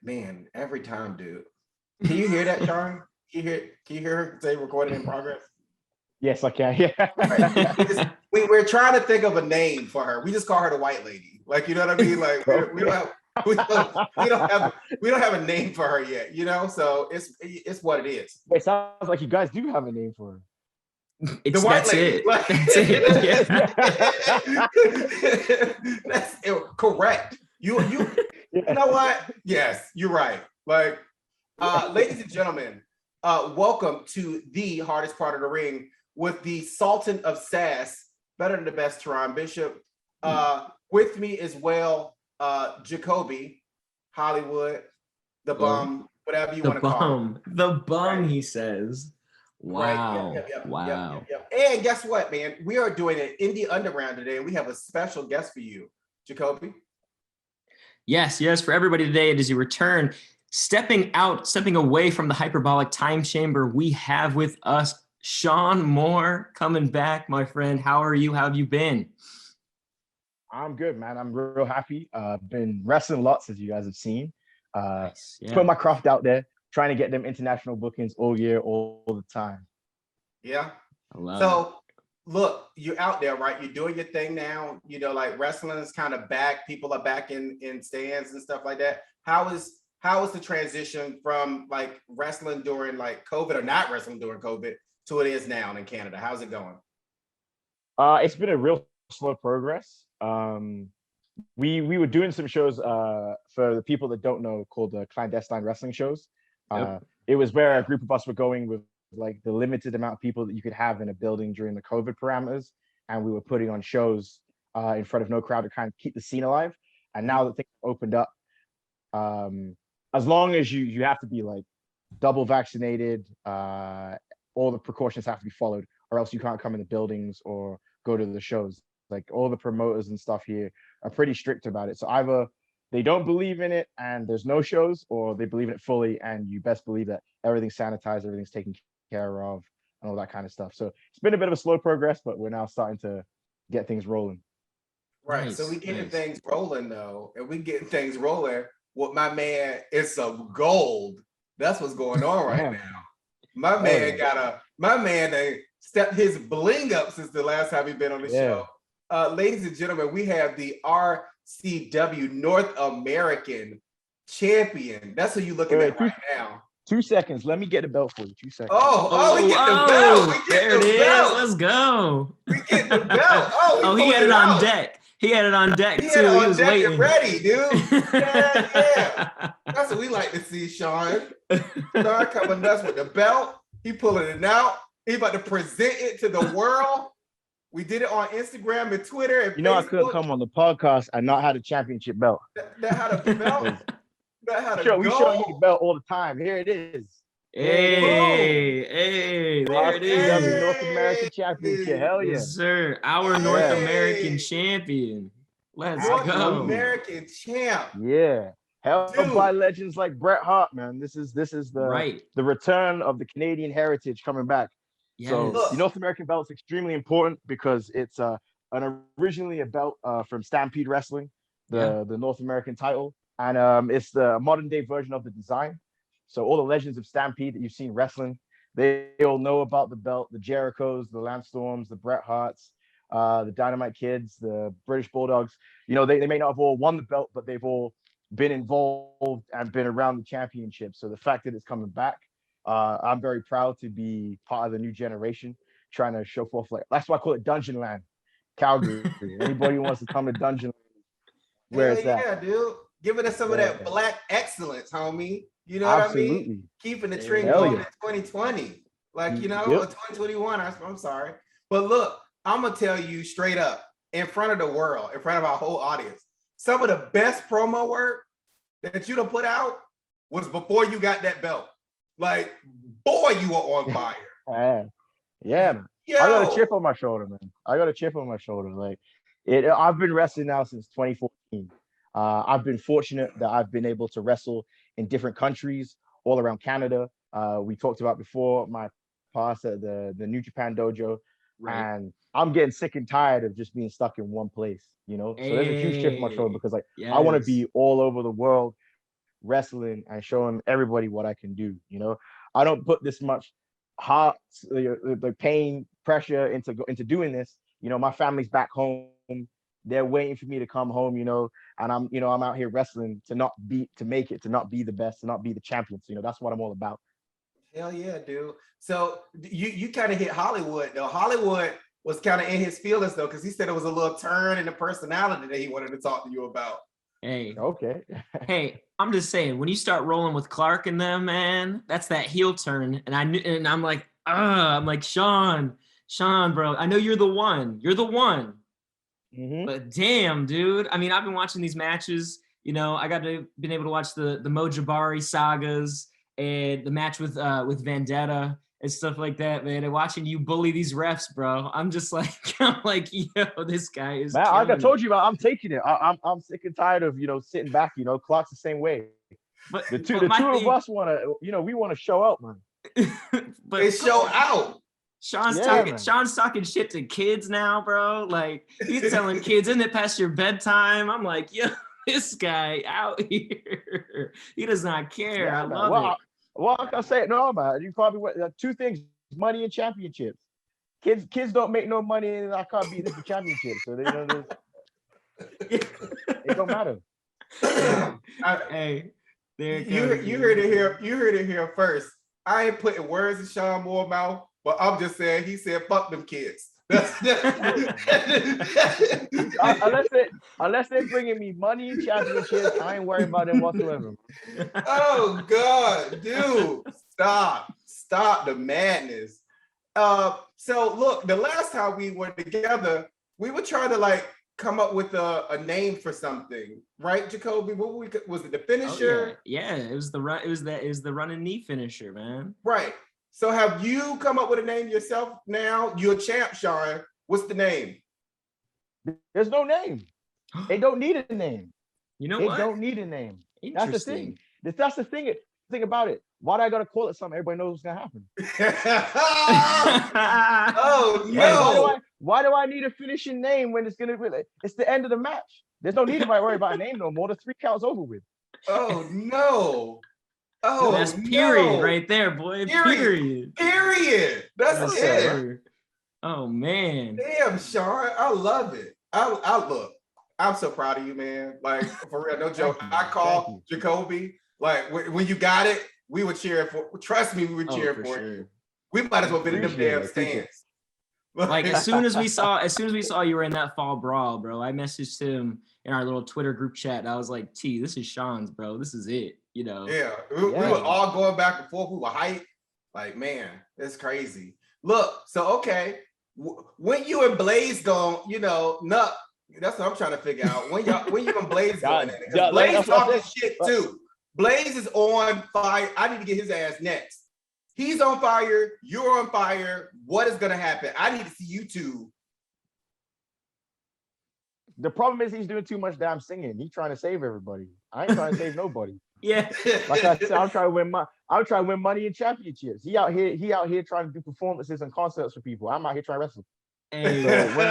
Man, every time, dude. Can you hear that, Shaun? Can you hear her say recording in progress? Yes, I can. Yeah. Right. We're trying to think of a name for her. We just call her the white lady. Like, you know what I mean? Like we don't have a name for her yet, you know? So it's what it is. It sounds like you guys do have a name for her. The white lady. It. Like, that's it. Yeah. That's correct. You know what? Yes, you're right. Like, ladies and gentlemen, welcome to the hardest part of the ring with the Sultan of Sass, better than the best, Teron Bishop. With me as well, Jacoby, Hollywood, the bum, whatever you want to call him. The bum, right. He says. Wow. Right. Yep. Wow. And guess what, man? We are doing an Indie Underground today, and we have a special guest for you, Jacoby. Yes. For everybody today, it is a return. Stepping away from the hyperbolic time chamber, we have with us Shaun Moore coming back, my friend. How are you? How have you been? I'm good, man. I'm real happy. Been wrestling lots, as you guys have seen. Nice. Put my craft out there, trying to get them international bookings all year, all the time. Yeah. I love so look, you're out there, right? You're doing your thing now. You know, like wrestling is kind of back. People are back in stands and stuff like that. How is the transition from like wrestling during like COVID or not wrestling during COVID to it is now in Canada? How's it going? It's been a real slow progress. We were doing some shows for the people that don't know called the clandestine wrestling shows. It was where a group of us were going with like the limited amount of people that you could have in a building during the COVID parameters, and we were putting on shows in front of no crowd to kind of keep the scene alive. And now that things opened up, as long as you have to be like double vaccinated, all the precautions have to be followed, or else you can't come in the buildings or go to the shows. Like all the promoters and stuff here are pretty strict about it. So either they don't believe in it and there's no shows, or they believe in it fully and you best believe that everything's sanitized, everything's taken care of, and all that kind of stuff. So it's been a bit of a slow progress, but we're now starting to get things rolling. Right. Nice, so we getting things rolling though, and we getting things rolling with my man. It's some gold. That's what's going on right now. My man they stepped his bling up since the last time he been on the show. Ladies and gentlemen, we have the RCW North American champion. That's who you're looking at right now. 2 seconds. Let me get the belt for you. 2 seconds. We get the belt. There it is. Let's go. We get the belt. He had it on deck. He had it on deck too. He was waiting. Ready, dude. Yeah. That's what we like to see, Shaun. Shaun coming nuts with the belt. He pulling it out. He about to present it to the world. We did it on Instagram and Twitter and Facebook. I couldn't come on the podcast and not have a championship belt. That had a belt. We show you the belt all the time. Here it is. Hey, there it is. North American Championship. Hell yeah. Yes, sir. Our North American champion. Let's go. North American champ. Yeah. Held by legends like Bret Hart, man. This is the return of the Canadian heritage coming back. Yes. So the North American belt is extremely important because it's originally a belt from Stampede Wrestling, the North American title. And it's the modern day version of the design. So all the legends of Stampede that you've seen wrestling, they all know about the belt, the Jerichos, the Lance Storms, the Bret Harts, the Dynamite Kids, the British Bulldogs. They may not have all won the belt, but they've all been involved and been around the championship. So the fact that it's coming back, I'm very proud to be part of the new generation, trying to show forth, like, that's why I call it Dungeon Land, Calgary. Anybody who wants to come to Dungeon Land, where it's at. Yeah, dude. Giving us some of that black excellence, homie. You know what I mean? Keeping the trend going in 2020. Like, 2021, I'm sorry. But look, I'm going to tell you straight up, in front of the world, in front of our whole audience, some of the best promo work that you done put out was before you got that belt. Like, boy, you were on fire. Yeah, man. I got a chip on my shoulder, man. Like, I've been wrestling now since 2014. I've been fortunate that I've been able to wrestle in different countries all around Canada. We talked about before my past at the New Japan dojo, and I'm getting sick and tired of just being stuck in one place, So there's a huge chip on my shoulder because I want to be all over the world, wrestling and showing everybody what I can do. I don't put this much heart, the pain, pressure into doing this. My family's back home. They're waiting for me to come home, and I'm out here wrestling to not be the best, to not be the champion. So, that's what I'm all about. Hell yeah, dude. So you kind of hit Hollywood though. Hollywood was kind of in his feelings though, because he said it was a little turn in the personality that he wanted to talk to you about. Hey, okay. Hey, I'm just saying, when you start rolling with Clark and them, man, that's that heel turn. And I'm like, Shaun, bro, I know you're the one. You're the one. Mm-hmm. But damn, dude. I mean, I've been watching these matches. Been able to watch the Mo Jabari sagas and the match with Vendetta and stuff like that, man. And watching you bully these refs, bro, I'm like, yo, this guy is. Man, like I told you about, I'm taking it. I'm sick and tired of sitting back. Clark's the same way. But the two of us want to, we want to show out, man. But they show out. Shaun's talking shit to kids now, bro. Like, he's telling kids, isn't it past your bedtime? I'm like, yo, this guy out here, he does not care. Yeah, I love it. Well, like I say, no, man. You probably two things: money and championships. Kids don't make no money, and I can't beat them for championships. So it don't matter. Hey, there you heard it here. You heard it here first. I ain't putting words in Shaun Moore's mouth, but I'm just saying he said, "Fuck them kids." Unless they're bringing me money, championships, I ain't worried about them whatsoever. Oh God, dude, stop the madness. So look, the last time we were together, we were trying to come up with a name for something, right, Jacoby? Was it the finisher? Oh, yeah, it was the run. It was the running knee finisher, man. Right. So have you come up with a name yourself now? You're a champ, Shaun. What's the name? There's no name. They don't need a name. You know what? They don't need a name. That's the thing. That's the thing about it. Why do I gotta call it something everybody knows what's gonna happen? Oh no! Why do I need a finishing name when it's the end of the match? There's no need to worry about a name no more. The 3 counts over with. Oh no! Oh, that's period right there, boy. Period. That's it. Oh man. Damn, Shaun, I love it. I look. I'm so proud of you, man. Like, for real, no joke. I call Jacoby. Like, when you got it, we were cheering for. Trust me, we were cheering for you. We might as well be in them damn stands. Like, as soon as we saw you were in that fall brawl, bro, I messaged him in our little Twitter group chat. I was like, T, this is Shaun's, bro. This is it. Yeah, we were all going back and forth. We were hyped. Like, man, that's crazy. Look, so okay, when you and Blaze go, Nuck, that's what I'm trying to figure out. When you and Blaze going in it. Blaze talking shit too. Blaze is on fire. I need to get his ass next. He's on fire. You're on fire. What is gonna happen? I need to see you two. The problem is he's doing too much damn singing. He's trying to save everybody. I ain't trying to save nobody. Yeah. Like I said, I'm trying to win money and championships. He out here trying to do performances and concerts for people. I'm out here trying to wrestle. Hey, so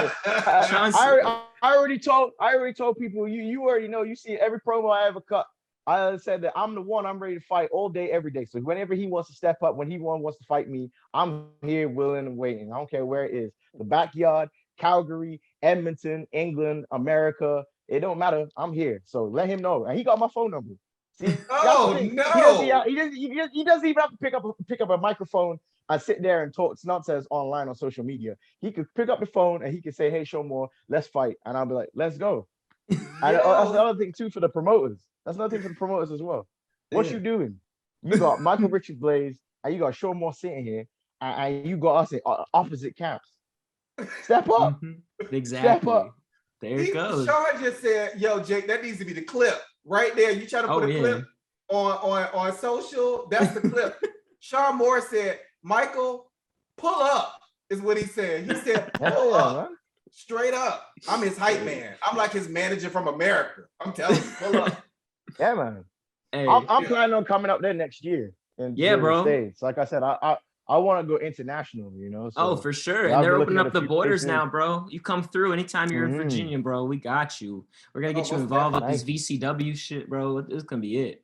I already told people, you already know, you see every promo I ever cut. I said that I'm the one, I'm ready to fight all day, every day. So whenever he wants to step up, when he wants to fight me, I'm here willing and waiting. I don't care where it is. The backyard, Calgary, Edmonton, England, America. It don't matter. I'm here. So let him know. And he got my phone number. See, no. He doesn't even have to pick up a microphone and sit there and talk nonsense online on social media. He could pick up the phone and he could say, "Hey, Shaun Moore, let's fight." And I'll be like, "Let's go." And that's the other thing too for the promoters. That's another thing for the promoters as well. What you doing? You got Michael Richards Blaze, and you got Shaun Moore sitting here, and you got us in opposite camps. Step up. Exactly. Step up. There it goes. Shaun just said, "Yo, Jake, that needs to be the clip right there. You try to put a clip on social. That's the clip." Shaun Moore said, "Michael, pull up," is what he said. He said, "Pull up." Man. Straight up. I'm his hype man. I'm like his manager from America. I'm telling you, pull up. Yeah, man. Hey, I'm planning on coming up there next year. Bro. States. Like I said, I want to go international, So, for sure. And they're opening up the borders now, bro. You come through anytime you're in Virginia, bro. We got you. We're gonna get you involved with this VCW shit, bro. It's gonna be it.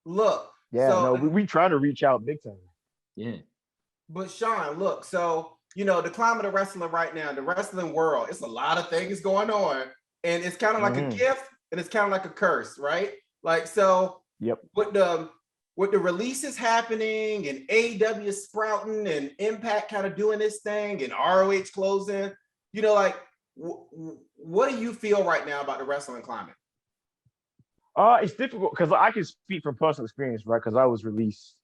look. Yeah, so, no, we trying to reach out big time. Yeah. But Shaun, look, so the climate of wrestling right now, the wrestling world, it's a lot of things going on, and it's kind of like a gift and it's kind of like a curse, right? Like, so yep. With the releases happening and AEW sprouting and Impact kind of doing this thing and ROH closing, like what do you feel right now about the wrestling climate? It's difficult because I can speak from personal experience, right? Because I was released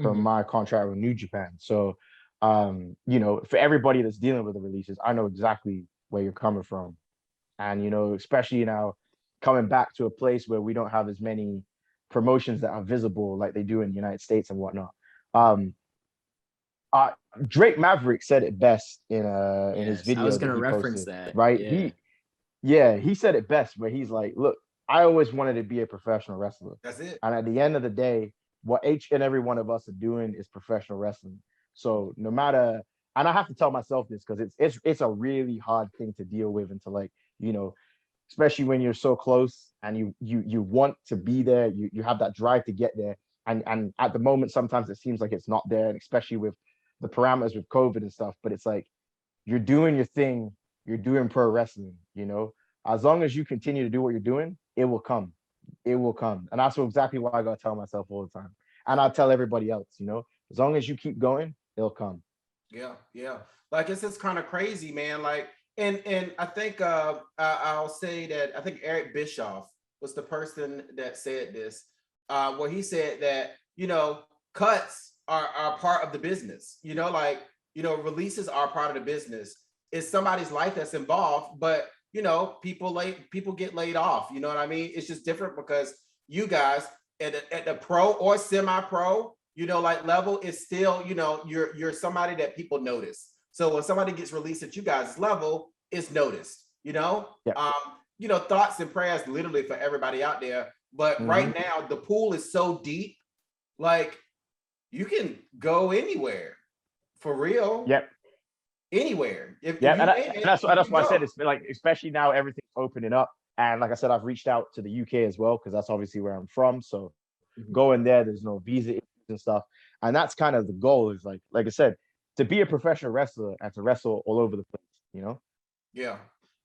from my contract with New Japan. So, for everybody that's dealing with the releases, I know exactly where you're coming from. And, especially now coming back to a place where we don't have as many promotions that are visible like they do in the United States and whatnot. Drake Maverick said it best in his video. I was going to reference posted, that. Right? He said it best where he's like, look, I always wanted to be a professional wrestler. That's it. And at the end of the day, what each and every one of us are doing is professional wrestling. So no matter, and I have to tell myself this because it's a really hard thing to deal with and to especially when you're so close and you want to be there, you have that drive to get there. And at the moment, sometimes it seems like it's not there, and especially with the parameters with COVID and stuff, but it's like, you're doing your thing, you're doing pro wrestling, as long as you continue to do what you're doing, it will come. It will come. And that's exactly what I got to tell myself all the time. And I tell everybody else, as long as you keep going, it'll come. Yeah. Like, it's just kind of crazy, man. Like, and I think I'll say that I think Eric Bischoff was the person that said this, where he said that, cuts are part of the business, releases are part of the business. It's somebody's life that's involved, but people get laid off. You know what I mean? It's just different because you guys at the pro or semi-pro, level is still, you're somebody that people notice. So when somebody gets released at you guys' level, it's noticed. Thoughts and prayers literally for everybody out there. But right now, the pool is so deep, like you can go anywhere for real. Yep. Anywhere. That's why I said it's like, especially now everything's opening up. And like I said, I've reached out to the UK as well, because that's obviously where I'm from. So going there's no visa issues and stuff. And that's kind of the goal, is like I said, to be a professional wrestler and to wrestle all over the place, Yeah.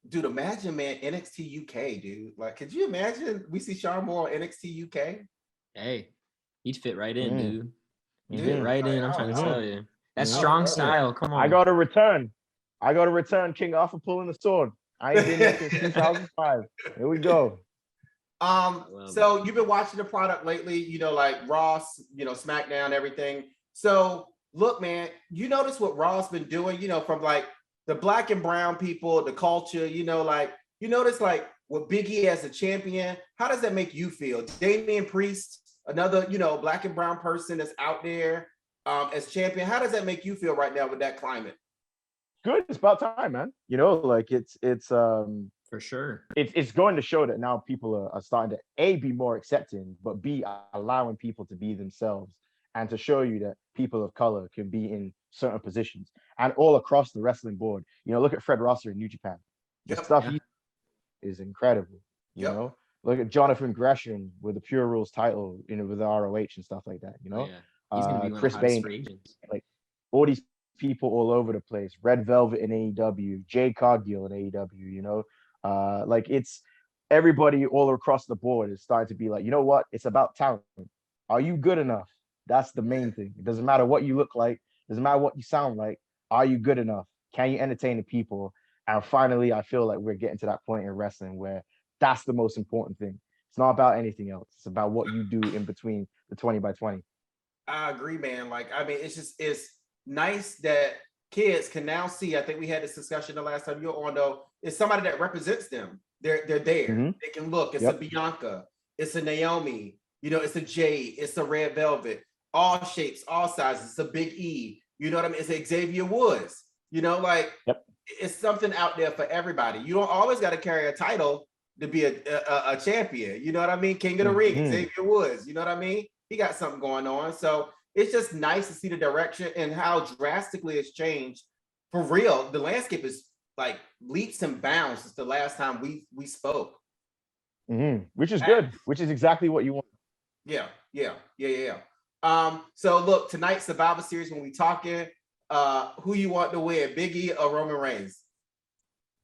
Dude, imagine, man, NXT UK, dude. Like, could you imagine we see Shaun Moore on NXT UK? Hey, he'd fit right in, dude. He'd fit right in. I'm trying to tell you. That's strong style. Come on. I got to return King Arthur pulling the sword. I ain't been there since 2005. Here we go. So you've been watching the product lately, like Ross, SmackDown, everything. So look, man, you notice what Raw's been doing, from like the black and brown people, the culture, you notice like with Big E as a champion. How does that make you feel? Damian Priest, another, black and brown person that's out there as champion. How does that make you feel right now with that climate? Good. It's about time, man. It's for sure. It's going to show that now people are starting to A, be more accepting, but B, allowing people to be themselves, and to show you that people of color can be in certain positions and all across the wrestling board. Look at Fred Rosser in New Japan. The stuff he is incredible. You know, look at Jonathan Gresham with the Pure Rules title, with the ROH and stuff like that. He's gonna be one Chris of the hottest Bane, free agents. like all these people all over the place. Red Velvet in AEW, Jay Cargill in AEW. Like, it's everybody all across the board is starting to be like, you know what? It's about talent. Are you good enough? That's the main thing. It doesn't matter what you look like. It doesn't matter what you sound like. Are you good enough? Can you entertain the people? And finally, I feel like we're getting to that point in wrestling where that's the most important thing. It's not about anything else. It's about what you do in between the 20 by 20. I agree, man. Like, I mean, it's nice that kids can now see. I think we had this discussion the last time you were on, though. It's somebody that represents them. They're there. They can look. It's a Bianca. It's a Naomi. It's a Jade. It's a Red Velvet. All shapes, all sizes. It's a Big E. You know what I mean? It's a Xavier Woods. It's something out there for everybody. You don't always got to carry a title to be a champion. You know what I mean? King of the Ring, Xavier Woods. You know what I mean? He got something going on. So it's just nice to see the direction and how drastically it's changed. For real, the landscape is like leaps and bounds since the last time we spoke. Which is good. Which is exactly what you want. Yeah. Yeah. So look, tonight's Survivor Series when we talking, who you want to win, Biggie or Roman Reigns?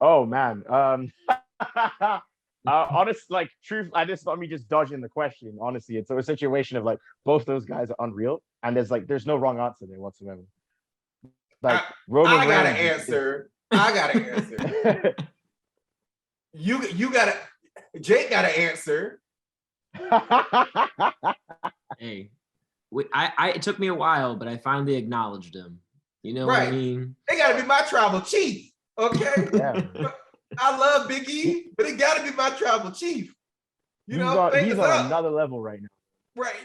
Oh man. Honest, like truth, I just thought me just dodging the question. Honestly, it's a situation of like both those guys are unreal, and there's no wrong answer there whatsoever. Like Roman I got Reigns. an answer. I got an answer. You got to. Jake got an answer. Hey, it took me a while, but I finally acknowledged him. You know what I mean? They got to be my tribal chief. Okay. Yeah. I love Big E, but it got to be my tribal chief. He's on another level right now. Right.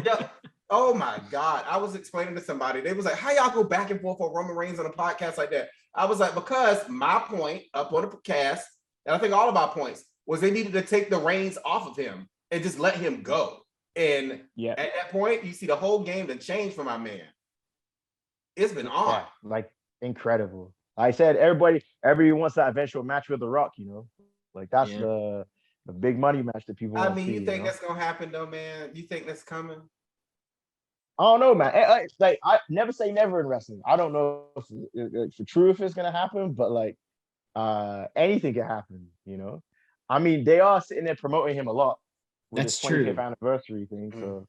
Yeah. Oh my God. I was explaining to somebody. They was like, how y'all go back and forth on Roman Reigns on a podcast like that? I was like, because my point up on the cast, and I think all of our points, was they needed to take the reins off of him and just let him go. And at that point, you see the whole game that changed for my man. It's been on. Yeah, like incredible. I said everybody wants that eventual match with The Rock, like that's the big money match that people want to see. You think that's gonna happen though, man? You think that's coming? I don't know, man. Like I never say never in wrestling. I don't know if for true if it's gonna happen, but like anything can happen, I mean, they are sitting there promoting him a lot with that's this 25th true. anniversary thing. So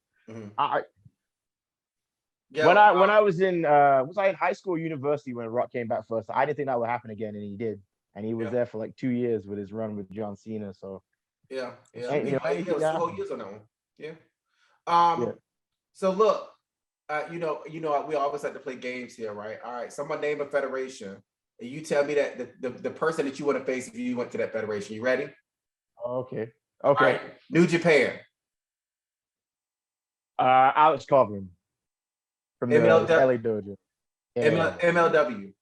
Yeah, when I was in high school, university when Rock came back first, I didn't think that would happen again, and he did, and he was there for like 2 years with his run with John Cena. So he was 2 whole years on that one. So look, we always like to play games here, right? All right, someone name a federation, and you tell me that the person that you want to face if you went to that federation. You ready? Okay. All right. New Japan. Alex Coughlin. From the LA Dojo. MLW.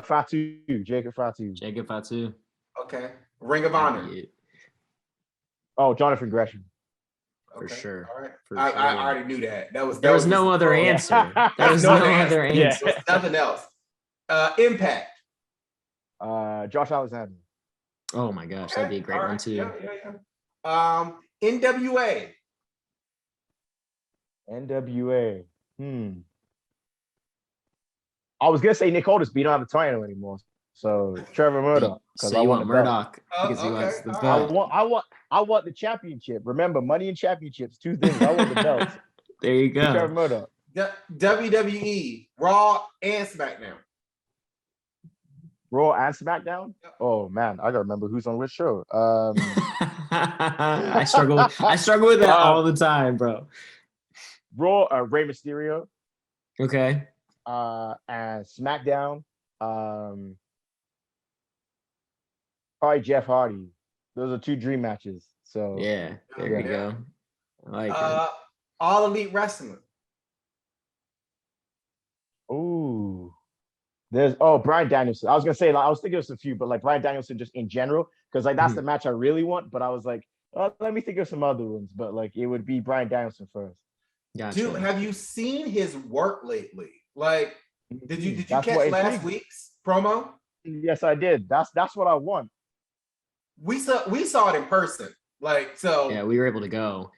Fatu, Jacob Fatu. Okay. Ring of Honor. Oh, Jonathan Gresham. For sure. All right. I already knew that. There was no other answer. There was no other answer. There was nothing else. Impact. Josh Alexander. Oh my gosh, that'd be a great one too. NWA. NWA. I was gonna say Nick Aldis, but you don't have the title anymore. So Trevor Murdoch. So you want Murdoch because he wants the belt. I want the championship. Remember, money and championships, two things. I want the belts. There you go. Trevor Murdoch. WWE, Raw and SmackDown. Raw and SmackDown? Oh man, I gotta remember who's on which show. I struggle with that all the time, bro. Raw, Rey Mysterio. Okay. And SmackDown, probably Jeff Hardy. Those are two dream matches. So there we go. I like it. All Elite Wrestling. Ooh. There's Bryan Danielson. I was gonna say, like, I was thinking of some few, but like Bryan Danielson just in general, because like that's the match I really want. But I was like, let me think of some other ones. But like it would be Bryan Danielson first. Gotcha. Dude, have you seen his work lately? Like, did you catch last week's promo? Yes, I did. That's what I want. We saw it in person. Like, so yeah, we were able to go.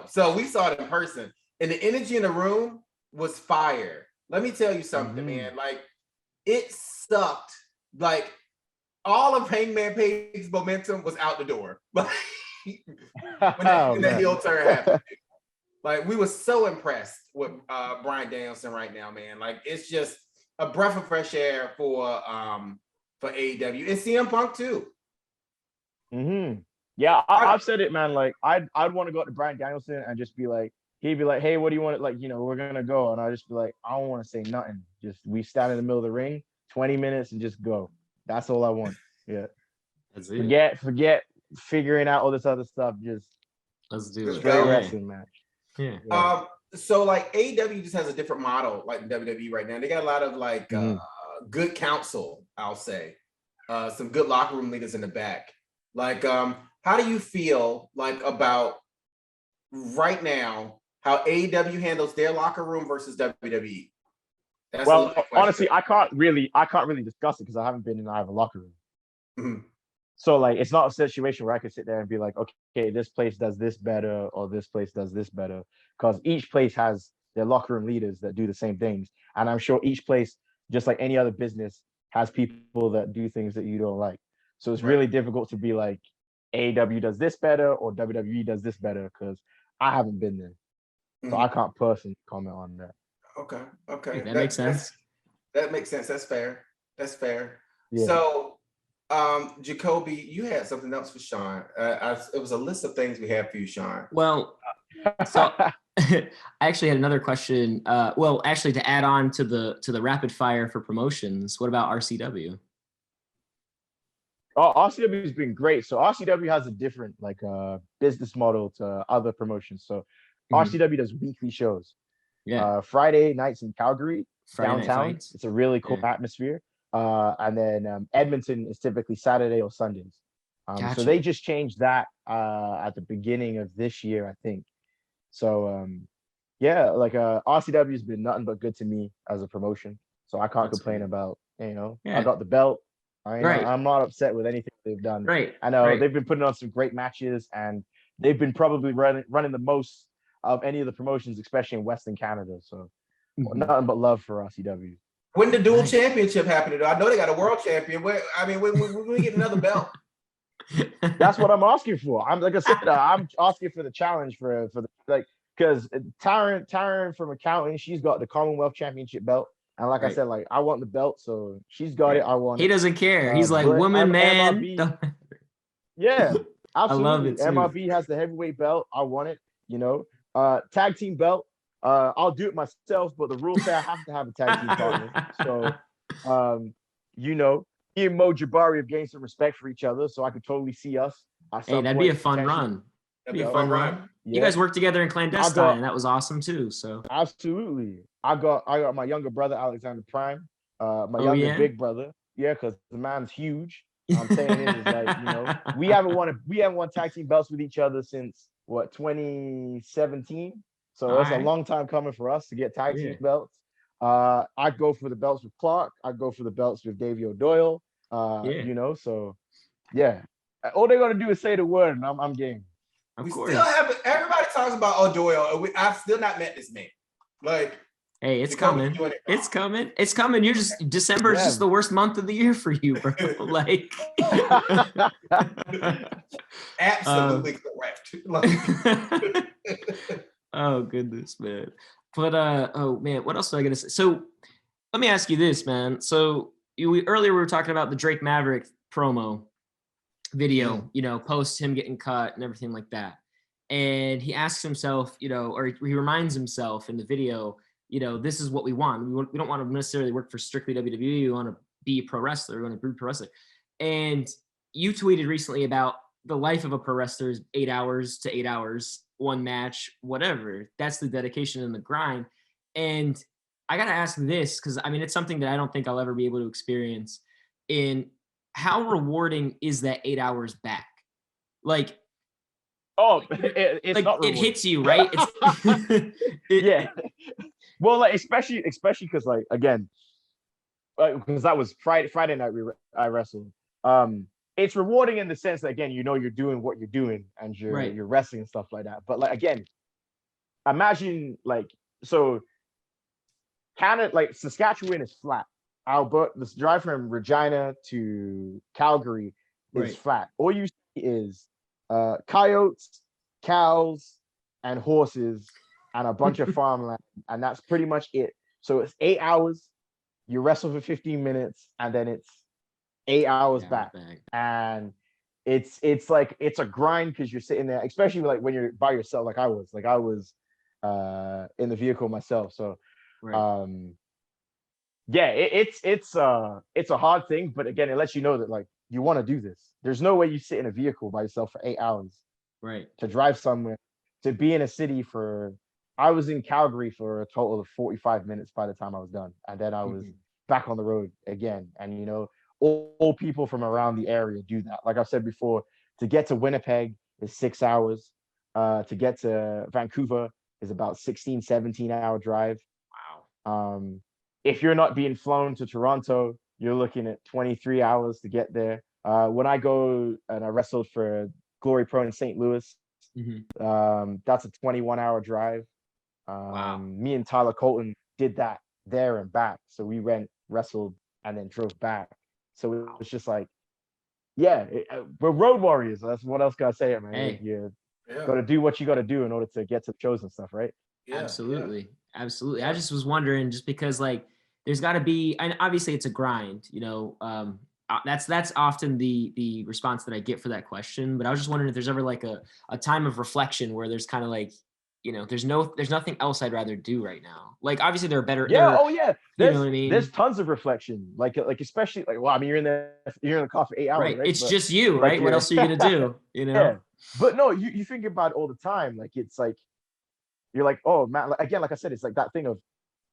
So we saw it in person, and the energy in the room was fire. Let me tell you something, man. Like, it sucked. Like, all of Hangman Page's momentum was out the door. Like, when that heel turn happened. Like, we were so impressed with Bryan Danielson right now, man. Like, it's just a breath of fresh air for AEW and CM Punk too. Yeah, I've said it, man. Like, I'd want to go up to Bryan Danielson and just be like, he'd be like, hey, what do you want? Like, we're gonna go, and I just be like, I don't want to say nothing. Just we stand in the middle of the ring, 20 minutes, and just go. That's all I want. Yeah. That's it. Forget figuring out all this other stuff. Just let's do it. Straight wrestling match. Yeah. So like AEW just has a different model like WWE right now. They got a lot of like good counsel, I'll say. Some good locker room leaders in the back. Like, how do you feel like about right now how AEW handles their locker room versus WWE? Well, honestly, I can't really discuss it because I haven't been in either locker room. So like, it's not a situation where I could sit there and be like, okay, this place does this better, or this place does this better, because each place has their locker room leaders that do the same things, and I'm sure each place, just like any other business, has people that do things that you don't like. So it's really difficult to be like, AEW does this better or WWE does this better, because I haven't been there, so I can't personally comment on that. Okay, that makes sense. That makes sense. That's fair. Yeah. So, Jacoby, you had something else for Shaun. It was a list of things we had for you, Shaun. Well, so I actually had another question. Well, actually, to add on to the rapid fire for promotions, what about RCW? Oh, RCW has been great. So RCW has a different business model to other promotions. So RCW does weekly shows. Yeah. Friday nights in Calgary, Friday downtown. night It's a really cool atmosphere. And then Edmonton is typically Saturday or Sundays. So they just changed that at the beginning of this year, I think. So RCW has been nothing but good to me as a promotion. So I can't complain about, I got the belt. I'm not upset with anything they've done. Right. I know they've been putting on some great matches, and they've been probably running the most of any of the promotions, especially in Western Canada. So nothing but love for RCW. When the dual championship happened, I know they got a world champion. When we get another belt? That's what I'm asking for. I'm I'm asking for the challenge for because Taryn from accounting, she's got the Commonwealth Championship belt. And like I said, I want the belt, so she's got it. I want it. He doesn't care. He's like, woman, man. MRB, yeah, absolutely. I love it too. MRB has the heavyweight belt. I want it. Tag team belt. I'll do it myself, but the rules say I have to have a tag team partner. So, me and Mo Jabari have gained some respect for each other, so I could totally see us. Hey, that'd be a fun run. That'd be a fun run. Yeah. You guys worked together in Clandestine, and that was awesing too. So absolutely, I got my younger brother Alexander Prime, my big brother. Yeah, because the man's huge. I'm saying is we haven't won tag team belts with each other since 2017. So it's a long time coming for us to get tag team belts. I go for the belts with Clark. I go for the belts with Davey O'Doyle. So yeah. All they're gonna do is say the word, and I'm game. We still have everybody talks about O'Doyle. I've still not met this man. Hey, it's coming. It's coming. It's coming. You're just December is just the worst month of the year for you, bro. Absolutely correct. Oh goodness, man. But oh man, what else was I gonna say? So let me ask you this, man. So earlier we were talking about the Drake Maverick promo video, post him getting cut and everything like that. And he asks himself, or he reminds himself in the video, this is what we want. We don't want to necessarily work for strictly WWE. We want to be a pro wrestler. We want to be a pro wrestler. And you tweeted recently about the life of a pro wrestler is 8 hours to 8 hours, one match, whatever. That's the dedication and the grind. And I got to ask this, because it's something that I don't think I'll ever be able to experience. In how rewarding is that 8 hours back? It's not rewarding. It hits you, right? Yeah. Well, especially because again, because that was Friday night I wrestled. It's rewarding in the sense that again, you're doing what you're doing and you're wrestling and stuff like that. But again, imagine so Canada, Saskatchewan is flat. This drive from Regina to Calgary is flat. All you see is coyotes, cows, and horses, and a bunch of farmland, and that's pretty much it. So it's 8 hours. You wrestle for 15 minutes, and then it's 8 hours back. And it's a grind because you're sitting there, especially when you're by yourself, I was in the vehicle myself. So it's a hard thing, but again, it lets you know that you want to do this. There's no way you sit in a vehicle by yourself for 8 hours, to drive somewhere, to be in a city I was in Calgary for a total of 45 minutes by the time I was done, and then I was back on the road again. And all people from around the area do that. Like I said before, to get to Winnipeg is 6 hours. To get to Vancouver is about 16, 17-hour drive. Wow. If you're not being flown to Toronto, you're looking at 23 hours to get there. when I go and I wrestled for Glory Pro in St. Louis, that's a 21-hour drive. Wow. Me and Tyler Colton did that there and back. So we went, wrestled, and then drove back. So it was just like, yeah, we're road warriors. That's what else can I say, man? Hey. You got to do what you got to do in order to get to the shows and stuff, right? Yeah, absolutely. Absolutely. I just was wondering, just because like there's got to be, and obviously it's a grind, you know, that's often the response that I get for that question. But I was just wondering if there's ever like a time of reflection where there's kind of like, you know, there's nothing else I'd rather do right now. Like obviously there are better. Yeah. You know what I mean? There's tons of reflection. Like especially like, well, I mean, you're in the car for 8 hours, right? It's just you, right? What else are you gonna do? You know? Yeah. But no, you think about it all the time. Like it's like you're like, oh man, again, like I said, it's like that thing of,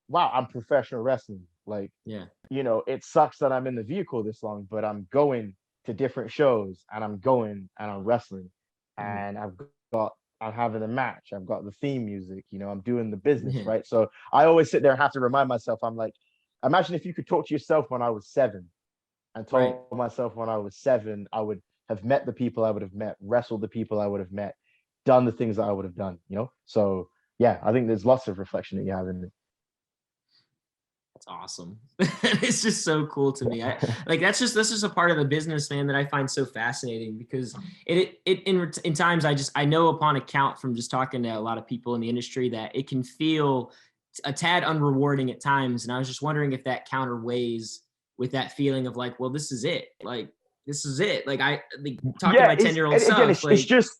wow, I'm professional wrestling. Like, you know, it sucks that I'm in the vehicle this long, but I'm going to different shows and I'm going and I'm wrestling, and I'm having a match. I've got the theme music, you know, I'm doing the business, right? So I always sit there and have to remind myself, I'm like, imagine if you could talk to yourself when I was 7 and told myself when I was 7, I would have met the people I would have met, wrestled the people I would have met, done the things that I would have done, you know? So yeah, I think there's lots of reflection that you have in it. That's awesome. It's just so cool to me. That's just a part of the business, man, that I find so fascinating, because in times I know upon account from just talking to a lot of people in the industry that it can feel a tad unrewarding at times. And I was just wondering if that counterweighs with that feeling of like, well, this is it. Like, this is it. Like talking to my 10-year-old self. Again, it's just,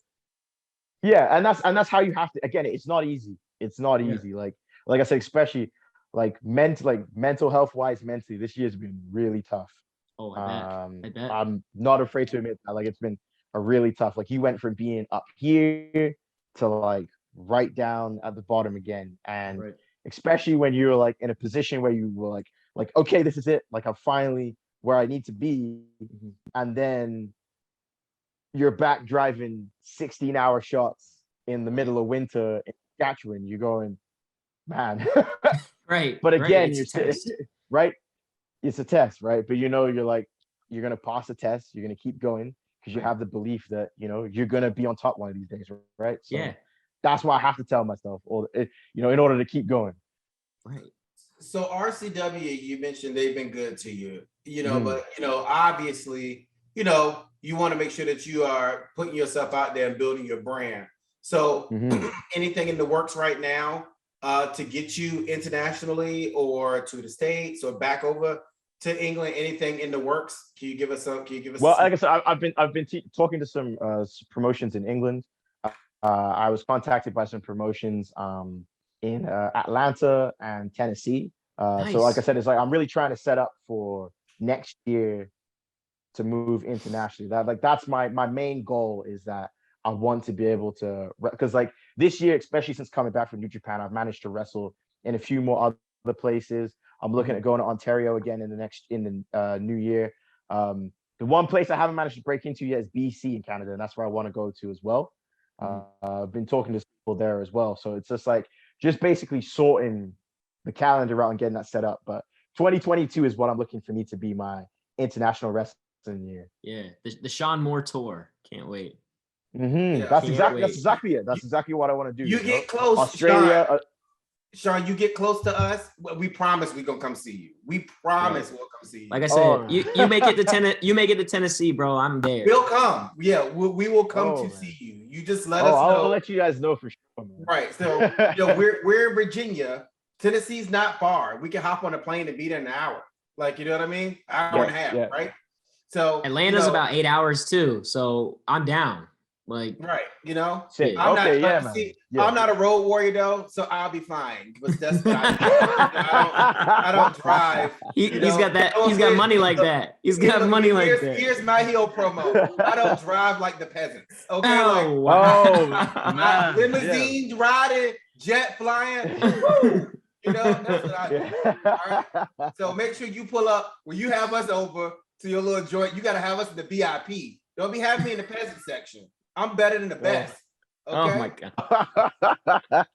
and that's how you have to, again, it's not easy. It's not easy. Like I said, especially like mental health wise, mentally, this year's been really tough. Oh, I bet. I'm not afraid to admit that. Like, it's been a really tough, like, you went from being up here to like right down at the bottom again. And especially when you're like in a position where you were like, okay, this is it. Like, I'm finally where I need to be. And then you're back driving 16-hour shots in the middle of winter in Saskatchewan. You're going, man. But again, right? It's a test, right? But you know, you're gonna pass the test. You're gonna keep going because you have the belief that, you know, you're gonna be on top one of these days, right? So that's why I have to tell myself, you know, in order to keep going. Right. So RCW, you mentioned they've been good to you, you know, but you know, obviously, you know, you want to make sure that you are putting yourself out there and building your brand. So anything in the works right now to get you internationally or to the States or back over to England? Anything in the works? Can you give us some? Well, like I said, I've been talking to some promotions in England. I was contacted by some promotions in Atlanta and Tennessee. So like I said, it's like I'm really trying to set up for next year to move internationally. That's my main goal, is that I want to be able to, because like this year, especially since coming back from New Japan, I've managed to wrestle in a few more other places. I'm looking at going to Ontario again in the new year. The one place I haven't managed to break into yet is BC in Canada, and that's where I want to go to as well. I've been talking to people there as well, so it's just basically sorting the calendar out and getting that set up. But 2022 is what I'm looking for me to be my international wrestling year. Yeah, the Shaun Moore tour. Can't wait. That's exactly it. That's exactly what I want to do. You get close, Australia. Sean, you get close to us. We promise we're gonna come see you. We promise we'll come see you. Like I said, you make it to Tennessee, bro. I'm there. We'll come. Yeah, we will come to see you. You just let us know. I'll let you guys know for sure, man. Right. So you know, we're in Virginia. Tennessee's not far. We can hop on a plane and be there in an hour. Like, you know what I mean? Hour and a half, right? So Atlanta's about 8 hours too. So I'm down. Like, right, you know, I'm not a road warrior though, so I'll be fine. But that's what I don't drive. He's got money like that. He's got money like that. Here's my heel promo. I don't drive like the peasants. Okay, wow. Limousine riding, jet flying. Woo! You know, that's what I do. All right. So make sure you pull up when you have us over to your little joint. You got to have us in the VIP. Don't be having me in the peasant section. I'm better than the best. Okay? Oh my God.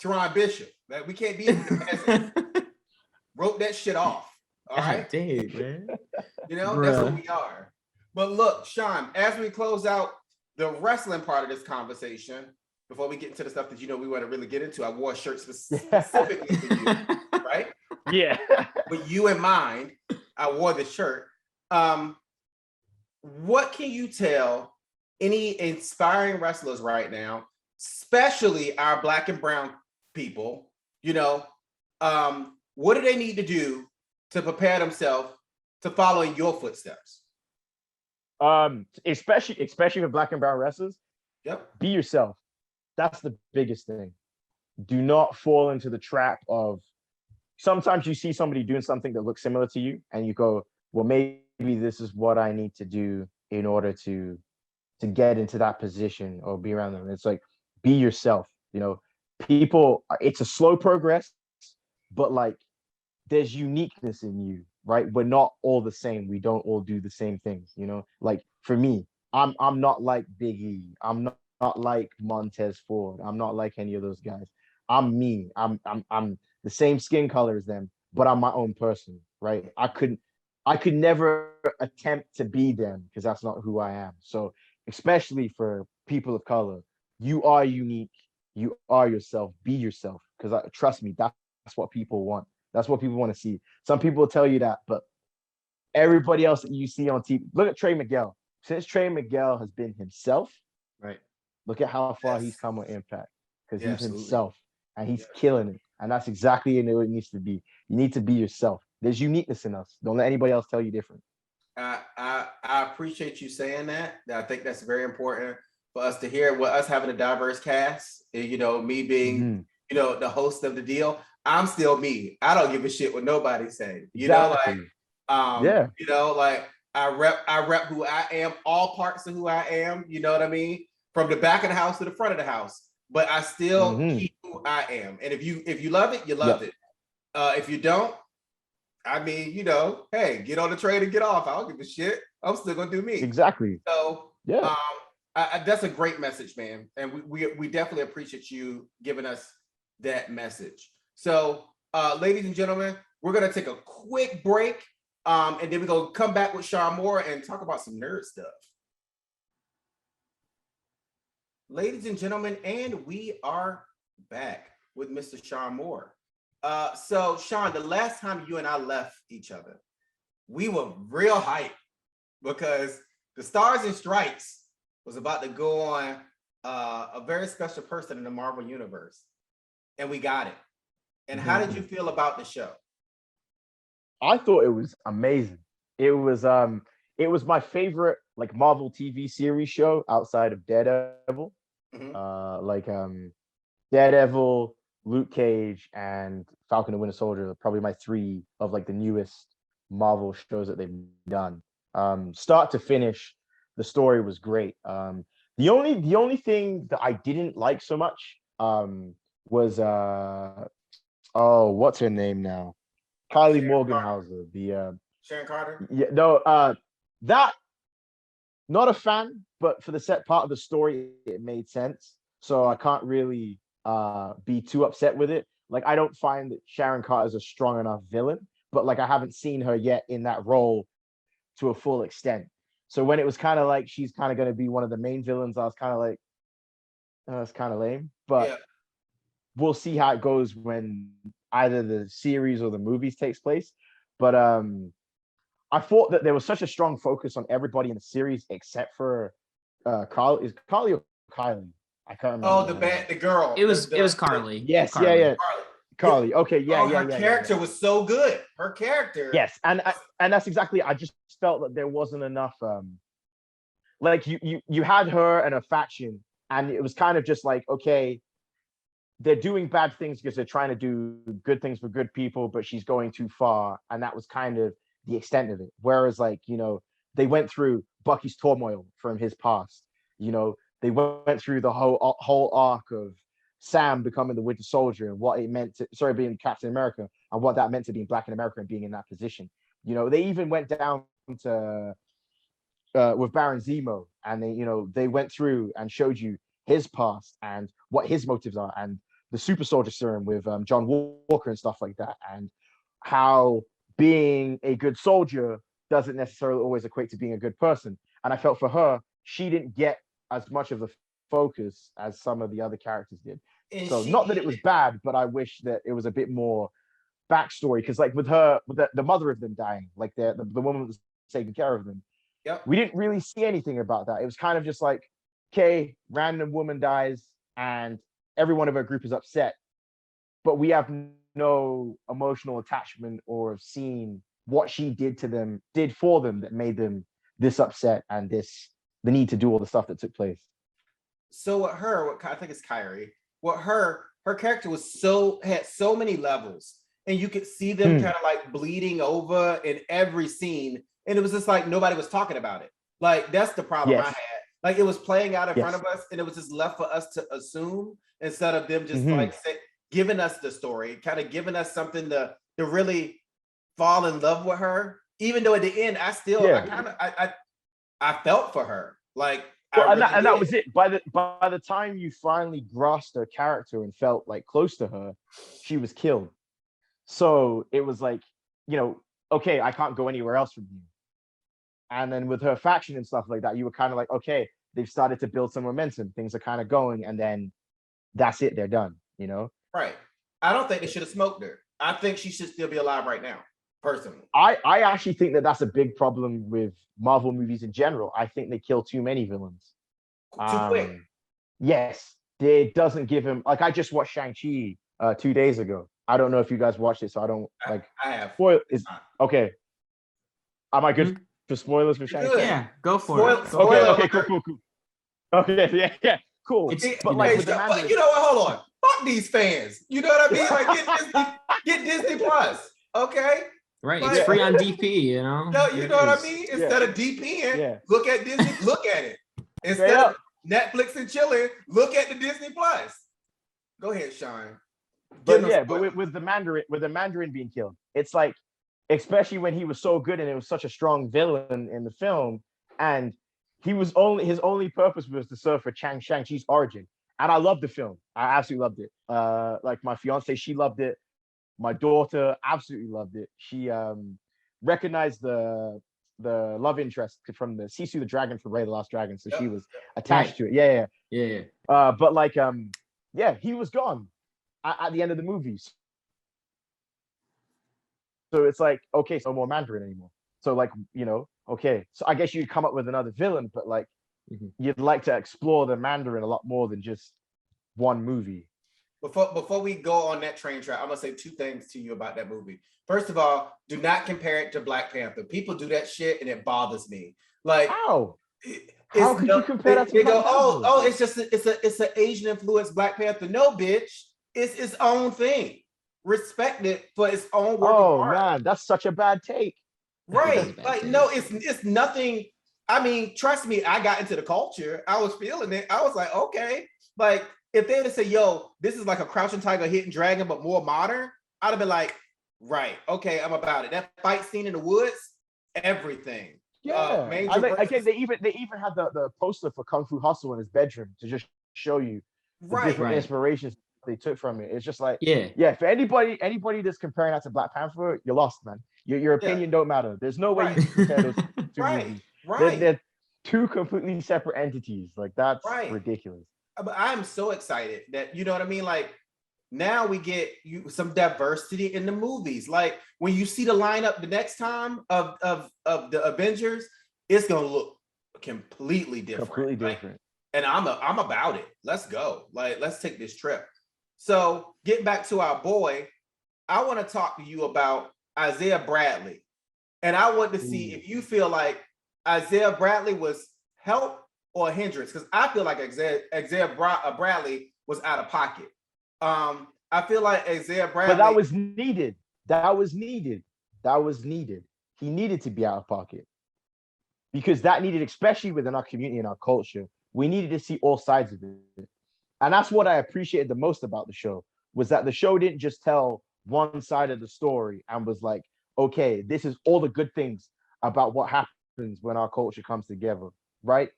Teron Bishop. Like, we can't be in the peasant. Wrote that shit off. All right. Dang, man. You know, that's what we are. But look, Shaun, as we close out the wrestling part of this conversation, before we get into the stuff that we want to really get into, I wore a shirt specifically for you, right? Yeah. With you in mind, I wore the shirt. What can you tell any inspiring wrestlers right now, especially our Black and brown people? What do they need to do to prepare themselves to follow in your footsteps? Especially with Black and brown wrestlers. Yep. Be yourself. That's the biggest thing. Do not fall into the trap of, sometimes you see somebody doing something that looks similar to you and you go, well, maybe this is what I need to do in order to get into that position or be around them. It's like, be yourself. People, it's a slow progress, but like there's uniqueness in you, right? We're not all the same. We don't all do the same things, Like for me, I'm not like Big E. I'm not like Montez Ford. I'm not like any of those guys. I'm me. I'm the same skin color as them, but I'm my own person, right? I could never attempt to be them because that's not who I am. So especially for people of color, you are unique. You are yourself. Be yourself. Because trust me, that's what people want. That's what people want to see. Some people will tell you that, but everybody else that you see on TV, look at Trey Miguel. Since Trey Miguel has been himself, right? Look at how far he's come with Impact, because he's absolutely. himself and he's killing it. And that's exactly what it needs to be. You need to be yourself. There's uniqueness in us. Don't let anybody else tell you different. I appreciate you saying that. I think that's very important for us to hear. With us having a diverse cast, me being, the host of the deal, I'm still me. I don't give a shit what nobody say. Exactly. Like I rep who I am, all parts of who I am. You know what I mean? From the back of the house to the front of the house. But I still keep who I am. And if you love it, you love it. If you don't, I mean, hey, get on the train and get off. I don't give a shit. I'm still gonna do me. Exactly. So that's a great message, man. And we definitely appreciate you giving us that message. So ladies and gentlemen, we're gonna take a quick break. And then we're gonna come back with Shaun Moore and talk about some nerd stuff. Ladies and gentlemen, and we are back with Mr. Shaun Moore. So Shaun, the last time you and I left each other, we were real hyped because the Stars and Stripes was about to go on a very special person in the Marvel Universe. And we got it. And how did you feel about the show? I thought it was amazing. It was my favorite like Marvel TV series show outside of Daredevil. Daredevil, Luke Cage, and Falcon and Winter Soldier are probably my three of like the newest Marvel shows that they've done. Start to finish, the story was great. The only thing that I didn't like so much was what's her name now? Kylie Morgenhauser, the Sharon Carter. Yeah, no, that not a fan, but for the set part of the story, it made sense. So I can't really be too upset with it. Like I don't find that Sharon Carter is a strong enough villain, but like I haven't seen her yet in that role to a full extent. So when it was kind of like she's kind of going to be one of the main villains, I was kind of like, that's kind of lame. But we'll see how it goes when either the series or the movies takes place. But I thought that there was such a strong focus on everybody in the series except for Carly. Is Carly or Kylie? I can't remember. Oh, the girl. It was Carly. Yes, Carly. Carly. Okay, her character was so good. Her character. Yes, and that's exactly. I just felt that there wasn't enough. Like you had her and a faction, and it was kind of just like, okay, they're doing bad things because they're trying to do good things for good people, but she's going too far, and that was kind of the extent of it. Whereas, like, they went through Bucky's turmoil from his past. They went through the whole arc of Sam becoming the Winter Soldier and what it meant to, being Captain America and what that meant to being Black in America and being in that position. They even went down to with Baron Zemo, and they went through and showed you his past and what his motives are, and the Super Soldier Serum with John Walker and stuff like that, and how being a good soldier doesn't necessarily always equate to being a good person. And I felt for her, she didn't get as much of the focus as some of the other characters did. And so not that it was bad, but I wish that it was a bit more backstory, because like with her, with the mother of them dying, like the woman that was taking care of them, we didn't really see anything about that. It was kind of just like, okay, random woman dies and every one of her group is upset, but we have no emotional attachment or seen what she did for them that made them this upset and the need to do all the stuff that took place. So with her, I think it's Kyrie, her character had so many levels, and you could see them kind of like bleeding over in every scene, and it was just like nobody was talking about it. Like that's the problem I had. Like it was playing out in front of us, and it was just left for us to assume instead of them just like giving us the story, kind of giving us something to really fall in love with her. Even though at the end, I felt for her. Like that was it. By the time you finally grasped her character and felt like close to her, she was killed. So it was like, okay, I can't go anywhere else from you. And then with her faction and stuff like that, you were kind of like, okay, they've started to build some momentum. Things are kind of going, and then that's it. They're done, Right. I don't think they should have smoked her. I think she should still be alive right now, personally. I actually think that that's a big problem with Marvel movies in general. I think they kill too many villains. Too quick. Yes. It doesn't give him, like, I just watched Shang-Chi 2 days ago. I don't know if you guys watched it, so I don't like. I have. Okay. Am I good for spoilers for Shang-Chi? Yeah, go for it. Okay, cool. Okay, yeah, cool. But like, you know what? Hold on. Fuck these fans. You know what I mean? Like, get Disney Plus. Okay. Right. It's free on DP. No, you know what I mean? Instead of DPing, look at Disney. Look at it. Instead of Netflix and chilling, look at the Disney Plus. Go ahead, Shaun. But with the Mandarin being killed, it's like, especially when he was so good and it was such a strong villain in the film, and his only purpose was to serve for Shang-Chi's origin. And I loved the film. I absolutely loved it. Like my fiance, she loved it. My daughter absolutely loved it. She recognized the love interest from the Sisu the dragon from Raya the Last Dragon, so she was attached to it. Yeah. But like, he was gone at the end of the movies. So it's like, okay, so no more Mandarin anymore. So like, okay. So I guess you'd come up with another villain, but like, you'd like to explore the Mandarin a lot more than just one movie. Before we go on that train track, I'm gonna say two things to you about that movie. First of all, do not compare it to Black Panther. People do that shit, and it bothers me. Like, how could you compare that to Black Panther? It's an Asian influenced Black Panther. No, bitch, it's its own thing. Respect it for its own work of art. Man, that's such a bad take. Right? Like, no, it's nothing. I mean, trust me, I got into the culture. I was feeling it. I was like, okay, like. If they would say, yo, this is like a Crouching Tiger, Hidden Dragon, but more modern, I'd have been like, right, okay, I'm about it. That fight scene in the woods, everything. Yeah. Again, they even had the poster for Kung Fu Hustle in his bedroom to just show you the different inspirations they took from it. It's just like, for anybody that's comparing that to Black Panther, you're lost, man. Your opinion don't matter. There's no way you can compare those two movies. They're two completely separate entities. Like, that's ridiculous. But I'm so excited that, you know what I mean? Like, now we get some diversity in the movies. Like, when you see the lineup the next time of the Avengers, it's gonna look completely different. And I'm about it. Let's go. Like, let's take this trip. So, get back to our boy. I want to talk to you about Isaiah Bradley, and I want to see if you feel like Isaiah Bradley was help or a hindrance, because I feel like Isaiah Bradley was out of pocket. I feel like Isaiah Bradley, but that was needed. He needed to be out of pocket, because that needed, especially within our community and our culture, we needed to see all sides of it. And that's what I appreciated the most about the show, was that the show didn't just tell one side of the story and was like, okay, this is all the good things about what happens when our culture comes together, right?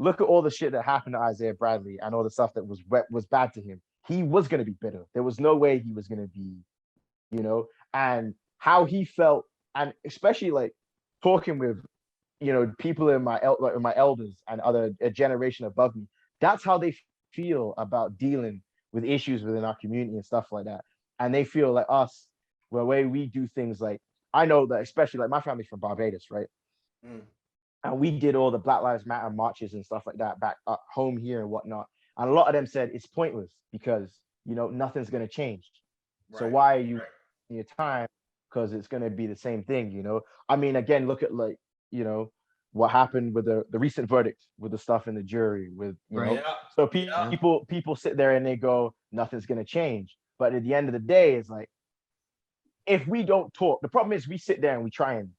Look at all the shit that happened to Isaiah Bradley and all the stuff that was bad to him. He was going to be bitter. There was no way he was going to be, and how he felt, and especially like talking with, people in my elders and a generation above me, that's how they feel about dealing with issues within our community and stuff like that. And they feel like us, the way we do things, like, I know that especially like my family's from Barbados, right? And we did all the Black Lives Matter marches and stuff like that back at home here and whatnot. And a lot of them said it's pointless because, nothing's going to change. Right. So why are you wasting your time? Because it's going to be the same thing, I mean, again, look at like, what happened with the recent verdict with the stuff in the jury with, so people sit there and they go, nothing's going to change. But at the end of the day, it's like, if we don't talk, the problem is we sit there and we try and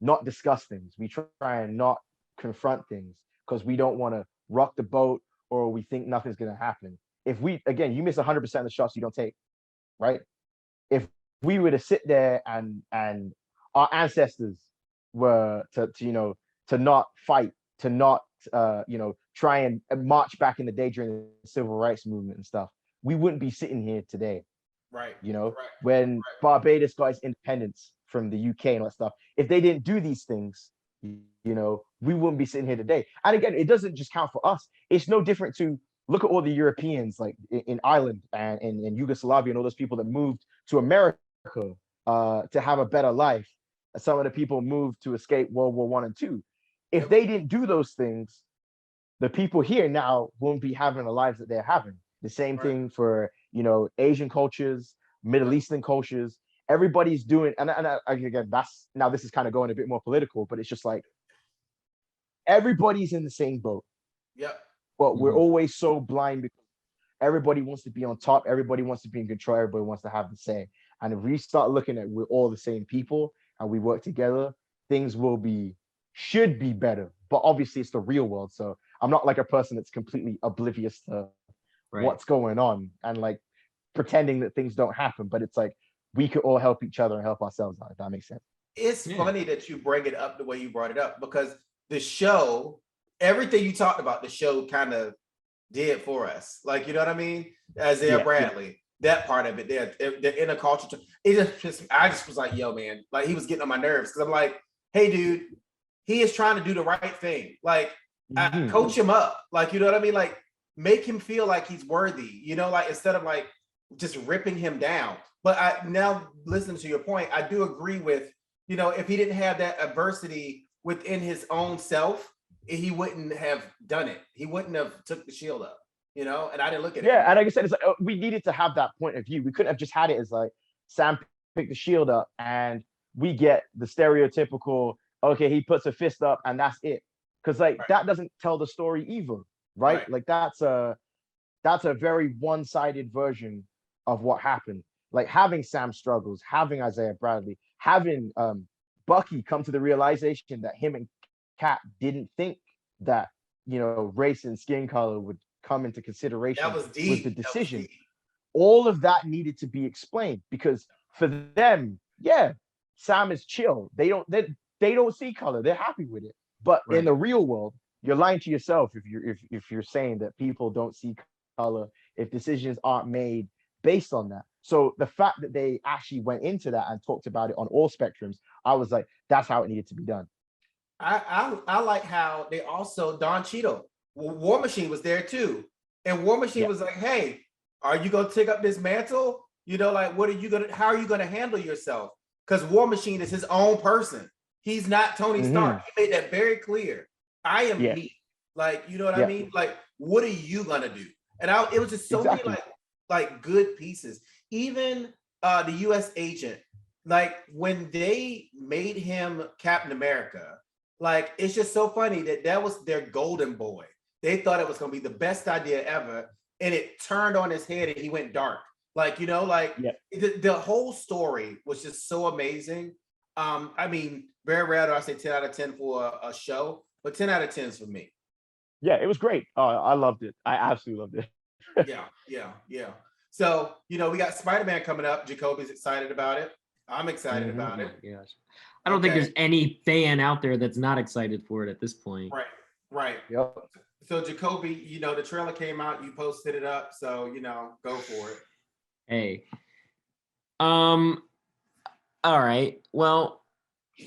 not discuss things. We try and not confront things because we don't want to rock the boat or we think nothing's going to happen. If you miss 100% of the shots you don't take, right? If we were to sit there and our ancestors were to not fight, to not, try and march back in the day during the civil rights movement and stuff, we wouldn't be sitting here today. Right. When Barbados got its independence from the UK and all that stuff, if they didn't do these things, we wouldn't be sitting here today. And again, it doesn't just count for us. It's no different to look at all the Europeans, like in Ireland and in Yugoslavia and all those people that moved to America to have a better life. Some of the people moved to escape World War I and II. If they didn't do those things, the people here now won't be having the lives that they're having. The same thing for, Asian cultures, Middle Eastern cultures. Everybody's doing, and again, this is kind of going a bit more political, but it's just like everybody's in the same boat. Yep. But we're always so blind because everybody wants to be on top, everybody wants to be in control, everybody wants to have the say. And if we start looking at we're all the same people and we work together, things should be better. But obviously it's the real world. So I'm not like a person that's completely oblivious to what's going on and like pretending that things don't happen. But it's like we could all help each other and help ourselves out, if that makes sense. It's funny that you bring it up the way you brought it up, because the show, everything you talked about, the show kind of did for us. Like, you know what I mean? Isaiah Bradley, that part of it, the inner culture. I just was like, yo, man, like he was getting on my nerves because I'm like, hey, dude, he is trying to do the right thing. Like, coach him up. Like, you know what I mean? Like, make him feel like he's worthy, like instead of like just ripping him down. But I now listening to your point, I do agree with, if he didn't have that adversity within his own self, he wouldn't have done it. He wouldn't have took the shield up, and I didn't look at it. Yeah, and like I said, it's like we needed to have that point of view. We couldn't have just had it as like Sam picked the shield up and we get the stereotypical, okay, he puts a fist up and that's it. Because like that doesn't tell the story either, right? Like that's a very one-sided version of what happened. Like having Sam struggles, having Isaiah Bradley, having Bucky come to the realization that him and Cap didn't think that race and skin color would come into consideration. That was deep. With the decision. All of that needed to be explained because for them, Sam is chill. They don't see color. They're happy with it. But in the real world, you're lying to yourself if you're saying that people don't see color, if decisions aren't made based on that. So the fact that they actually went into that and talked about it on all spectrums, I was like, that's how it needed to be done. I like how they also, Don Cheadle, War Machine was there too. And War Machine was like, hey, are you going to take up this mantle? Like, how are you going to handle yourself? Because War Machine is his own person. He's not Tony Stark. He made that very clear. I am me. Like, you know what I mean? Like, what are you going to do? And it was just so many like good pieces. Even the US agent, like when they made him Captain America, like, it's just so funny that was their golden boy. They thought it was going to be the best idea ever. And it turned on his head and he went dark. Like, the whole story was just so amazing. I mean, very rare do I say 10 out of 10 for a show, but 10 out of 10 is for me. Yeah, it was great. I loved it. I absolutely loved it. Yeah. So, we got Spider-Man coming up. Jacoby's excited about it. I'm excited about it. Yes. I don't think there's any fan out there that's not excited for it at this point. Right. Yep. So Jacoby, the trailer came out, you posted it up, so go for it. Hey. All right. Well,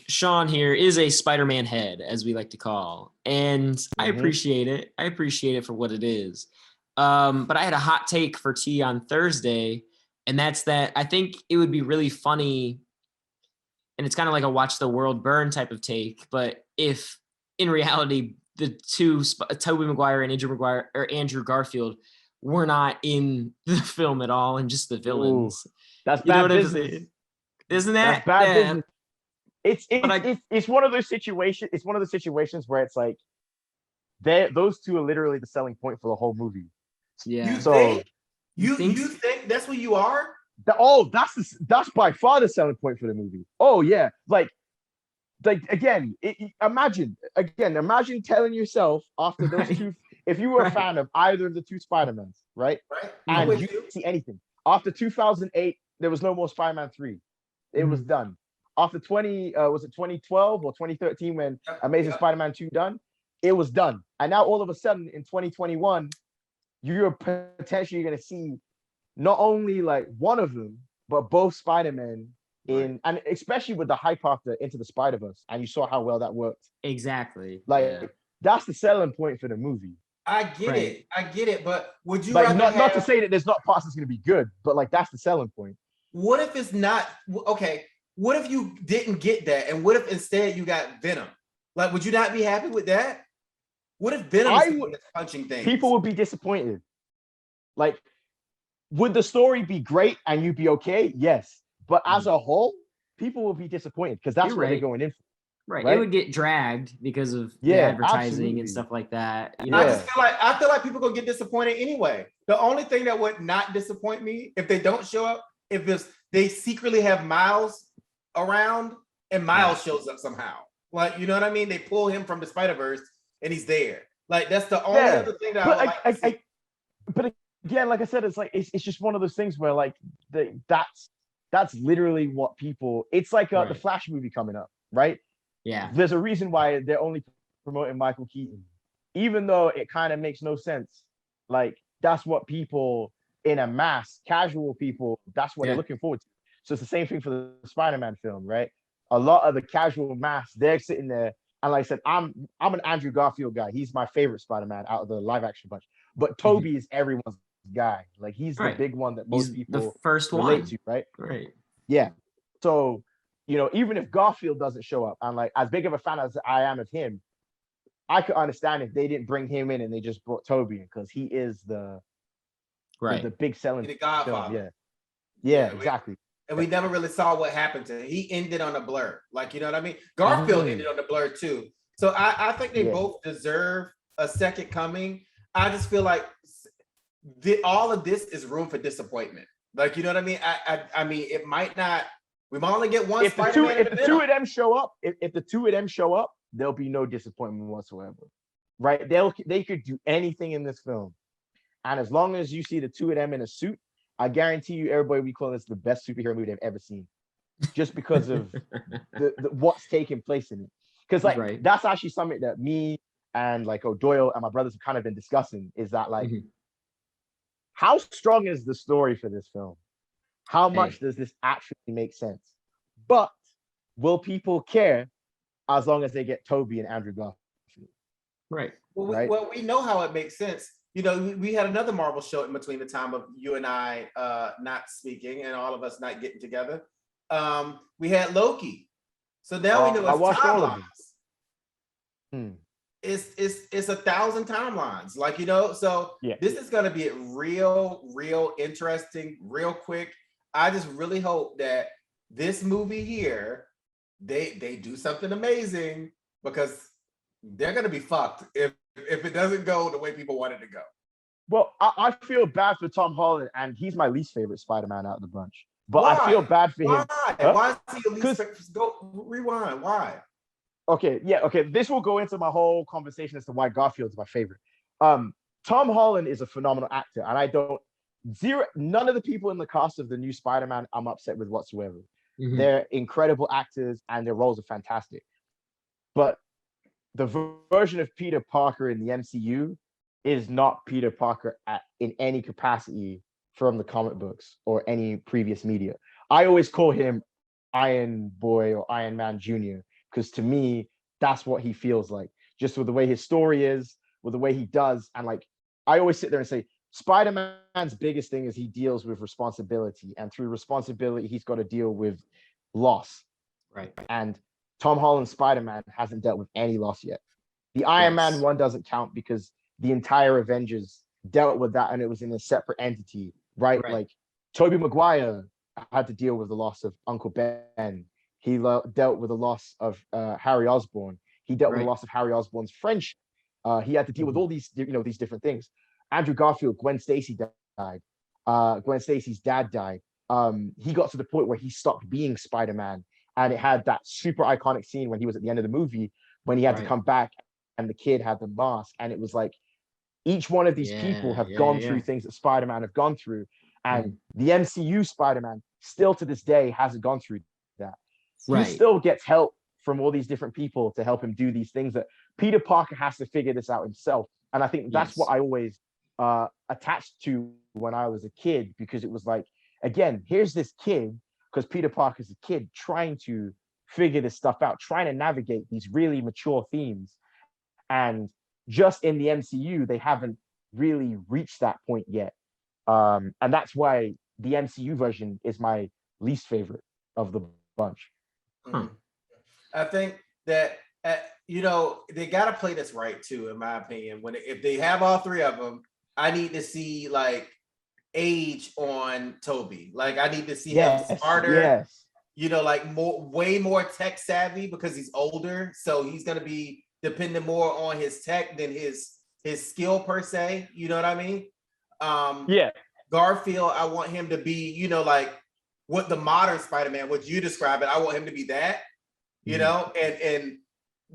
Shaun here is a Spider-Man head, as we like to call, and I appreciate it. I appreciate it for what it is. But I had a hot take for T on Thursday, and that's that I think it would be really funny, and it's kind of like a watch the world burn type of take, but if in reality the two Tobey Maguire and Andrew Garfield were not in the film at all and just the villains. Ooh, that's bad business. Isn't that that's bad business? It's one of those situations. It's one of the situations where it's like those two are literally the selling point for the whole movie. Yeah. You think that's what you are? That's by far the selling point for the movie. Oh yeah, like again, imagine telling yourself after those two, if you were a fan of either of the two Spider-Mans, right? And you didn't see anything after 2008, there was no more Spider-Man 3. It was done. After 2012 or 2013 when Amazing Spider-Man 2 done, it was done. And now all of a sudden in 2021, you're potentially going to see not only like one of them, but both Spider-Men and especially with the hype after Into the Spider-Verse, and you saw how well that worked. Exactly. That's the selling point for the movie. I get it, but would you not to say that there's not parts that's going to be good, but like that's the selling point. What if it's not okay? What if you didn't get that, and what if instead you got Venom? Like, would you not be happy with that? What if Venom is punching things? People would be disappointed. Like, would the story be great and you'd be okay? Yes. But as a whole, people will be disappointed because that's what they're going in for. Right. It would get dragged because of the advertising and stuff like that. You know? I feel like people gonna get disappointed anyway. The only thing that would not disappoint me if they don't show up, if they secretly have Miles around and Miles shows up somehow. Like, you know what I mean? They pull him from the Spider-Verse and he's there. Like, that's the only other thing that I would like to see. But again, like I said, it's like it's just one of those things where like that's literally what people. It's like the Flash movie coming up, right? Yeah. There's a reason why they're only promoting Michael Keaton, even though it kind of makes no sense. Like that's what people in a mass, casual people, that's what they're looking forward to. So it's the same thing for the Spider-Man film, right? A lot of the casual mass, they're sitting there, and like I said, I'm an Andrew Garfield guy. He's my favorite Spider-Man out of the live action bunch. But Tobey is everyone's guy. Like he's the big one that most people the first relate to, right? Right. Yeah. So, you know, even if Garfield doesn't show up, and like as big of a fan as I am of him, I could understand if they didn't bring him in and they just brought Tobey in because he is the big selling the Godfather. Film. Yeah, exactly. And we never really saw what happened to him. He ended on a blur. Like, you know what I mean? Garfield ended on a blur too. So I think they both deserve a second coming. I just feel like all of this is room for disappointment. Like, you know what I mean? I mean, it might not. We might only get one. If the two of them show up, if the two of them show up, there'll be no disappointment whatsoever, right? They could do anything in this film, and as long as you see the two of them in a suit, I guarantee you, everybody will call this the best superhero movie they've ever seen, just because of the what's taking place in it. Because like that's actually something that me and like O'Doyle and my brothers have kind of been discussing. Is that like how strong is the story for this film? How much does this actually make sense? But will people care as long as they get Tobey and Andrew Garfield? Right. Well, we know how it makes sense. You know, we had another Marvel show in between the time of you and I not speaking and all of us not getting together. We had Loki. So now we know it's watched all of them. It's 1,000 timelines. Like, you know, so this is going to be real interesting, real quick. I just really hope that this movie here, they do something amazing, because they're going to be fucked if it doesn't go the way people want it to go. Well, I feel bad for Tom Holland, and he's my least favorite Spider-Man out of the bunch. But why? I feel bad for him. Why is he your least favorite? Go rewind. Why? Okay. This will go into my whole conversation as to why Garfield's my favorite. Tom Holland is a phenomenal actor, and none of the people in the cast of the new Spider-Man I'm upset with whatsoever. They're incredible actors, and their roles are fantastic. But the version of Peter Parker in the MCU is not Peter Parker in any capacity from the comic books or any previous media. I always call him Iron Boy or Iron Man Jr. Because to me, that's what he feels like. Just with the way his story is, with the way he does. And like, I always sit there and say, Spider-Man's biggest thing is he deals with responsibility. And through responsibility, he's got to deal with loss. Right. And Tom Holland's Spider-Man hasn't dealt with any loss yet. The Iron Man one doesn't count because the entire Avengers dealt with that and it was in a separate entity, right? Like Tobey Maguire had to deal with the loss of Uncle Ben. He dealt with the loss of Harry Osborn. He dealt with the loss of Harry Osborn's friendship. He had to deal with all these, these different things. Andrew Garfield, Gwen Stacy died. Gwen Stacy's dad died. He got to the point where he stopped being Spider-Man, and it had that super iconic scene when he was at the end of the movie when he had to come back and the kid had the mask, and it was like each one of these people have gone through things that Spider-Man have gone through, and the MCU Spider-Man still to this day hasn't gone through that. He still gets help from all these different people to help him do these things that Peter Parker has to figure this out himself. And I think that's what I always attached to when I was a kid, because it was like, again, here's this kid, because Peter Parker's a kid trying to figure this stuff out, trying to navigate these really mature themes. And just in the MCU, they haven't really reached that point yet. And that's why the MCU version is my least favorite of the bunch. I think that, they got to play this right too, in my opinion. If they have all three of them, I need to see like age on Toby. Like I need to see him smarter, like way more tech savvy because he's older. So he's going to be dependent more on his tech than his skill per se. You know what I mean? Garfield, I want him to be, like what the modern Spider-Man, what you describe it, I want him to be that, and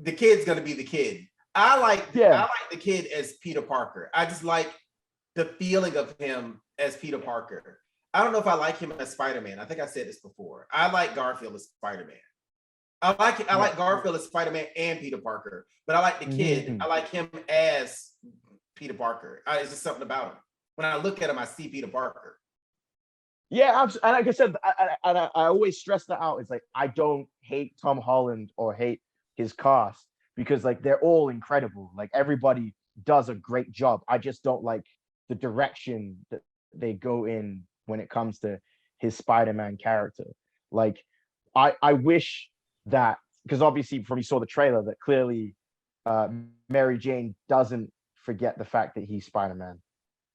the kid's gonna be the kid. I like the kid as Peter Parker. I just like the feeling of him as Peter Parker. I don't know if I like him as Spider-Man. I think I said this before. I like Garfield as Spider-Man. I like Garfield as Spider-Man and Peter Parker, but I like the kid. I like him as Peter Parker. It's just something about him. When I look at him, I see Peter Parker. Yeah, and like I said, I always stress that out. It's like, I don't hate Tom Holland or hate his cast because like they're all incredible. Like everybody does a great job. I just don't like the direction that they go in when it comes to his Spider-Man character. Like I wish that, because obviously from you saw the trailer that clearly Mary Jane doesn't forget the fact that he's Spider-Man.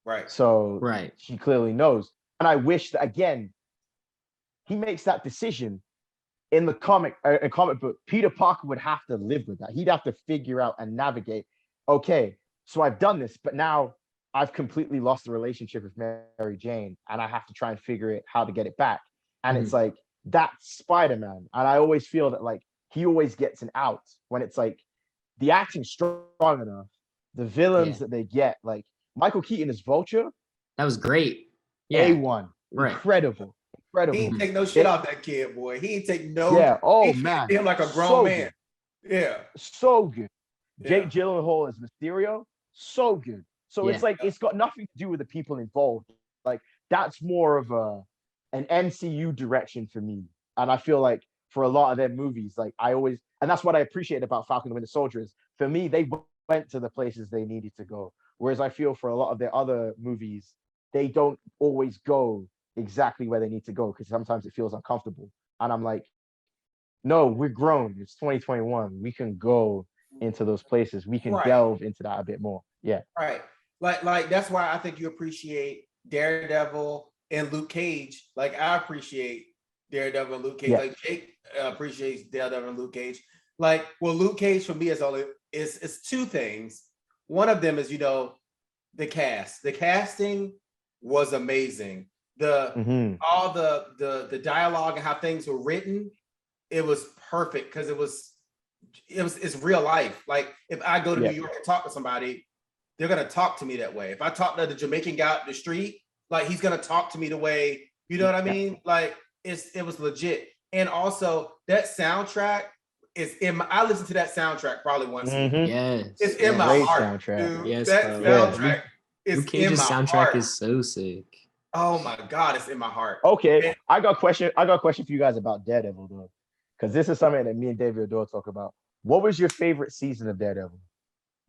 Right. So she clearly knows. And I wish that, again, he makes that decision in the comic book. Peter Parker would have to live with that. He'd have to figure out and navigate, okay, so I've done this, but now I've completely lost the relationship with Mary Jane and I have to try and figure it how to get it back. And it's like, that's Spider-Man. And I always feel that like he always gets an out when it's like the acting's strong enough, the villains that they get, like Michael Keaton as Vulture. That was great. A1. Incredible. He ain't take no shit off that kid, boy. He ain't take no. Yeah. Oh man. Him like a grown man. Good. Yeah. So good. Jake Gyllenhaal as Mysterio. So good. So it's like it's got nothing to do with the people involved. Like that's more of an MCU direction for me. And I feel like for a lot of their movies, like and that's what I appreciate about Falcon and the Winter Soldier is, for me, they went to the places they needed to go. Whereas I feel for a lot of their other movies, they don't always go exactly where they need to go because sometimes it feels uncomfortable. And I'm like, no, we're grown. It's 2021. We can go into those places. We can delve into that a bit more. Yeah. Right. Like that's why I think you appreciate Daredevil and Luke Cage. Like I appreciate Daredevil and Luke Cage. Yeah. Like Jake appreciates Daredevil and Luke Cage. Like, well, Luke Cage for me is two things. One of them is, the cast. The casting was amazing. All the dialogue and how things were written, it was perfect because it's real life. Like if I go to New York and talk to somebody, they're gonna talk to me that way. If I talk to the Jamaican guy up the street, like he's gonna talk to me the way, you know what I mean? Like it was legit. And also that soundtrack is I listen to that soundtrack probably once a year. Yes. It's in my heart. Soundtrack. Dude. Yes, that soundtrack is Luke Cage's in my soundtrack heart. is so sick. Oh my God, it's in my heart. Okay, I got a question for you guys about Daredevil though, because this is something that me and David Adore talk about. What was your favorite season of Daredevil?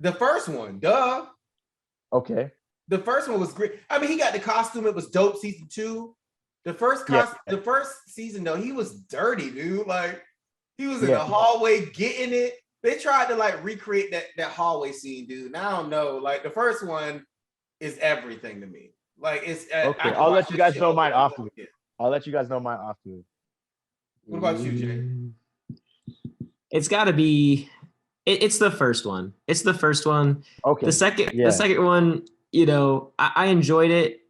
The first one, duh. Okay. The first one was great. I mean, he got the costume. It was dope. Season 2. The first season though, he was dirty, dude. Like he was in the hallway getting it. They tried to like recreate that hallway scene, dude. And I don't know. Like the first one is everything to me. Like it's okay. I'll let you guys know mine afterwards. I'll let you guys know mine afterwards. What about you, Jay? It's got to be. It's the first one. It's the first one. Okay. The second one, you know, I enjoyed it.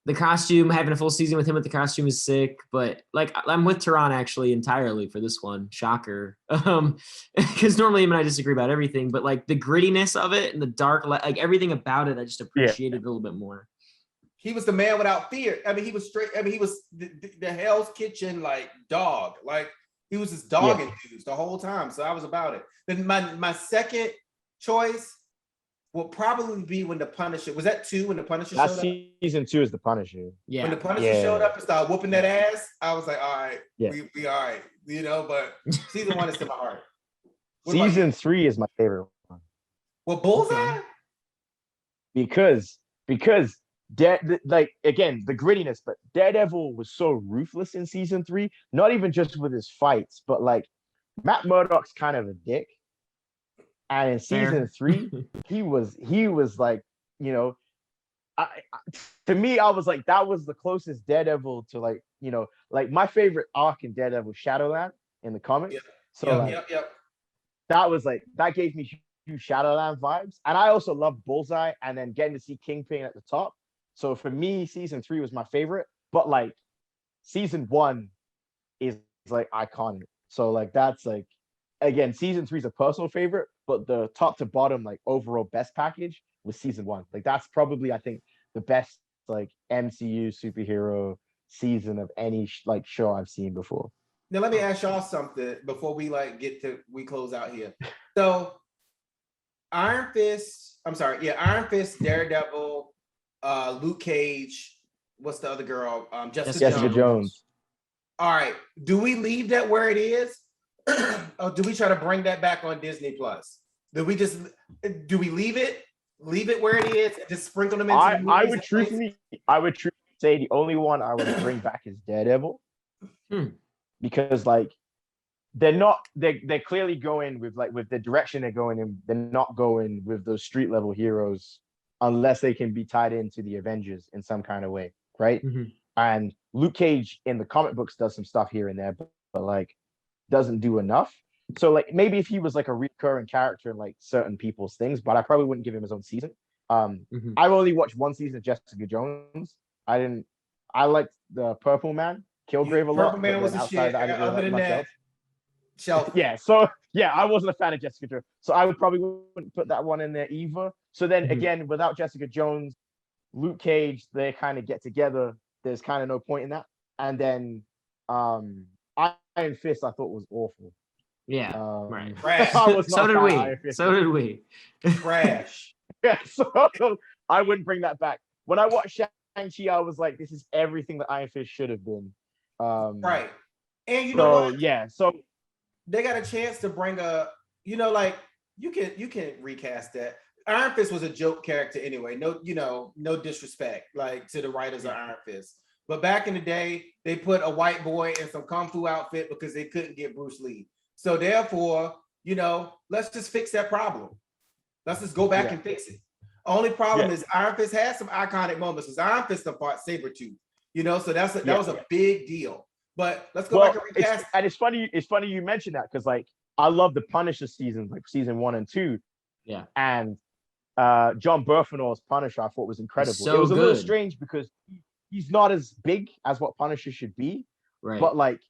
The costume, having a full season with him with the costume is sick, but like I'm with Tehran actually entirely for this one. Shocker. Because normally him and I disagree about everything, but like the grittiness of it and the dark, like everything about it, I just appreciated a little bit more. He was the man without fear. I mean, he was straight. I mean, he was the Hell's Kitchen like dog. Like he was this dog enthused the whole time. So I was about it. Then my second choice will probably be when the Punisher was that 2 when the Punisher showed up. Season 2 is the Punisher. Yeah. When the Punisher showed up and started whooping that ass, I was like, all right, we all right, you know. But season 1 is to my heart. Season 3 is my favorite one. Well, Bullseye. Because like again the grittiness, but Daredevil was so ruthless in season 3. Not even just with his fights, but like Matt Murdock's kind of a dick. And in season 3, he was like, you know, to me, I was like, that was the closest Daredevil to like, you know, like my favorite arc in Daredevil, Shadowland in the comics. That was like, that gave me huge Shadowland vibes. And I also love Bullseye and then getting to see Kingpin at the top. So for me, season 3 was my favorite, but like season 1 is like iconic. So like, that's like, again, season 3 is a personal favorite, but the top to bottom, like overall best package was season 1. Like that's probably, I think, the best like MCU superhero season of any like show I've seen before. Now let me ask y'all something before we like we close out here. So Iron Fist, Daredevil, Luke Cage, what's the other girl? Jessica Jones. All right, do we leave that where it is? Or do we try to bring that back on Disney Plus? Do we leave it where it is and just sprinkle them into the movies? I would truthfully say the only one I would bring back is Daredevil. Because like they're clearly going with the direction they're going in. They're not going with those street level heroes unless they can be tied into the Avengers in some kind of way, right? And Luke Cage in the comic books does some stuff here and there, but like doesn't do enough. So like maybe if he was like a recurring character in like certain people's things, but I probably wouldn't give him his own season. I've only watched one season of Jessica Jones. I liked the Purple Man, Kilgrave a lot. Purple Man was a shit. Other than that, shelf. I wasn't a fan of Jessica Jones, so I would probably wouldn't put that one in there either. So then again, without Jessica Jones, Luke Cage, they kind of get together. There's kind of no point in that. And then Iron Fist, I thought was awful. Yeah, right. So did we. Trash. Yeah, so I wouldn't bring that back. When I watched Shang-Chi, I was like, this is everything that Iron Fist should have been. Right. And you know what? Yeah, so they got a chance to bring like you can recast that. Iron Fist was a joke character anyway. No disrespect like to the writers of Iron Fist. But back in the day, they put a white boy in some kung fu outfit because they couldn't get Bruce Lee. So therefore, let's just fix that problem. Let's just go back and fix it. Only problem is Iron Fist has some iconic moments because Iron Fist fought Sabretooth. So that was a big deal. But let's go back and recast. And it's funny you mentioned that because like I love the Punisher seasons, like season 1 and 2. Yeah. And John Berthenaux's Punisher I thought was incredible. So it was a little strange because he's not as big as what Punisher should be. Right. But like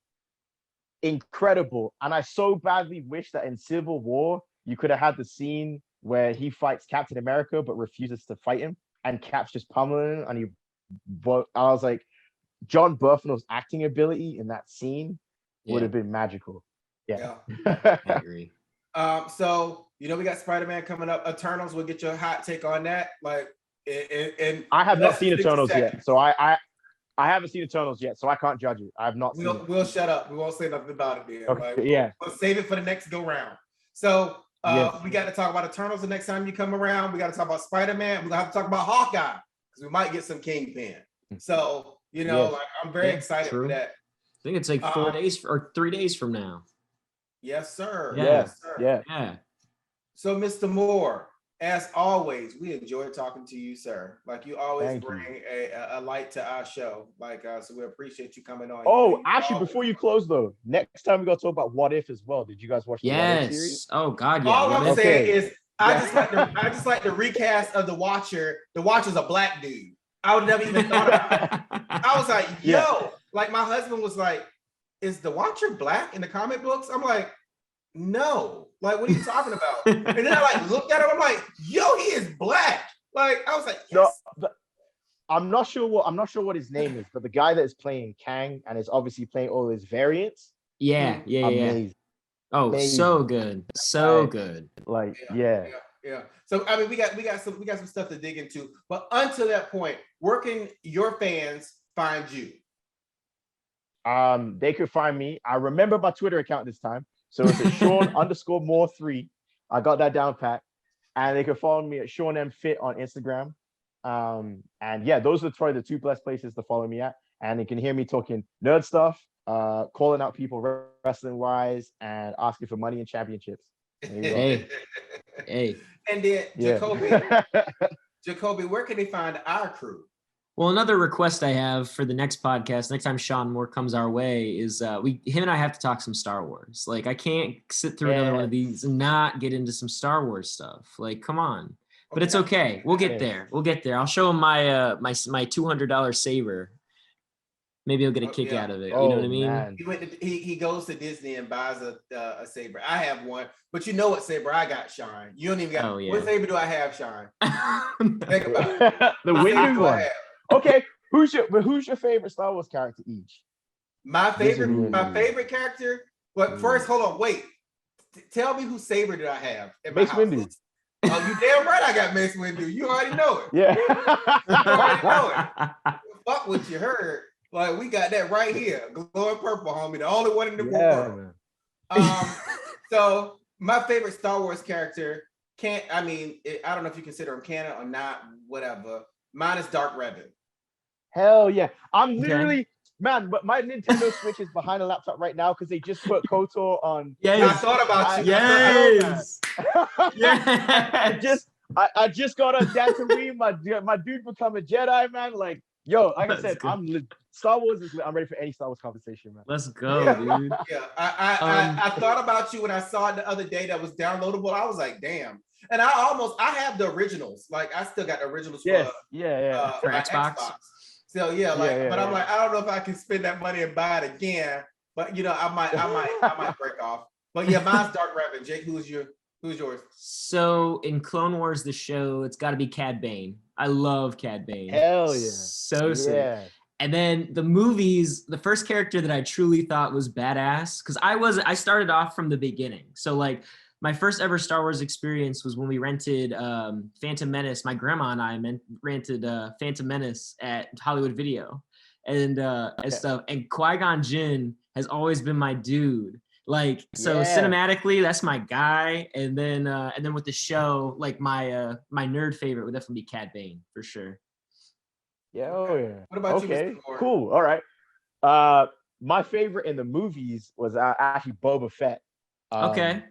incredible. And I so badly wish that in Civil War you could have had the scene where he fights Captain America but refuses to fight him and Cap's just pummeling him and I was like, John Berthenaux's acting ability in that scene would have been magical. I agree. So we got Spider-Man coming up. Eternals, we'll get your hot take on that. Like And I have not seen Eternals yet, so I haven't seen Eternals yet, so I can't judge it. I have not seen it. We'll shut up. We won't say nothing about it then. Okay, yeah. We'll save it for the next go round. So we got to talk about Eternals the next time you come around. We got to talk about Spider-Man. We're gonna have to talk about Hawkeye because we might get some Kingpin. So I'm very excited for that. I think it's like 4 days or 3 days from now. Yes, sir. Yeah. Yes, sir. Yeah. So, Mr. Moore, as always, we enjoy talking to you, sir. Like you always bring a light to our show. So we appreciate you coming on. Oh, actually, before you close though, next time we got to talk about What If as well. Did you guys watch the What If series? Oh God, yeah. All I'm saying is I just like the recast of the Watcher. The Watcher's a black dude. I would never even thought about it. I was like, yo, like my husband was like, is the Watcher black in the comic books? I'm like, no. Like, what are you talking about? And then I looked at him, I'm like, yo, he is black. Like, I was like, yes. No, I'm not sure what his name is, but the guy that is playing Kang and is obviously playing all his variants. Yeah. Amazing. Oh, amazing. So good. So good. Like, yeah. So I mean, we got some stuff to dig into. But until that point, where can your fans find you? They could find me. I remember my Twitter account this time. So it's at Shaun_Moore3. I got that down pat. And they can follow me at Shaun M Fit on Instagram. And yeah, those are probably the two best places to follow me at. And they can hear me talking nerd stuff, calling out people wrestling wise, and asking for money and championships. Hey. And then Jacoby, where can they find our crew? Well, another request I have for the next podcast, next time Shaun Moore comes our way, is him and I have to talk some Star Wars. Like, I can't sit through another one of these and not get into some Star Wars stuff. Like, come on. But it's okay. We'll get there. I'll show him my my $200 saver. Maybe he'll get a kick out of it. You know what I mean? Man. He goes to Disney and buys a saber. I have one, but you know what saber I got, Shaun? You don't even got. What saber do I have, Shaun? Think about it. The winning one. Okay, who's your favorite Star Wars character each? My favorite character. But first, hold on, wait. Tell me whose saber did I have? Mace Windu. Oh, you damn right I got Mace Windu. You already know it. Yeah. You already know it. Fuck what you heard. Like, we got that right here. Glowing purple, homie. The only one in the world. So my favorite Star Wars character I don't know if you consider him canon or not, whatever. Mine is Dark Revan. Hell yeah. I'm literally, man, but my Nintendo Switch is behind a laptop right now because they just put KOTOR on. Yes. I thought about you. Yes. I just got a Tatooine. My dude become a Jedi, man. Like, yo, like I said, Star Wars is. I'm ready for any Star Wars conversation, man. Let's go, dude. Yeah, I thought about you when I saw it the other day that was downloadable. I was like, damn. And I have the originals. Like, I still got the originals for Xbox. So but I'm like, I don't know if I can spend that money and buy it again. But I might break off. But yeah, mine's Dark Revan. Jake, who's yours? So in Clone Wars, the show, it's got to be Cad Bane. I love Cad Bane. Hell yeah. So sick. And then the movies, the first character that I truly thought was badass, because I started off from the beginning. So like my first ever Star Wars experience was when we rented Phantom Menace. My grandma and I rented Phantom Menace at Hollywood Video and stuff. And Qui-Gon Jinn has always been my dude. Like, so cinematically, that's my guy. And then with the show, like my nerd favorite would definitely be Cad Bane for sure. Yeah, oh yeah. What about you, Okay, Mr. Moore? cool. All right. My favorite in the movies was actually Boba Fett. Okay.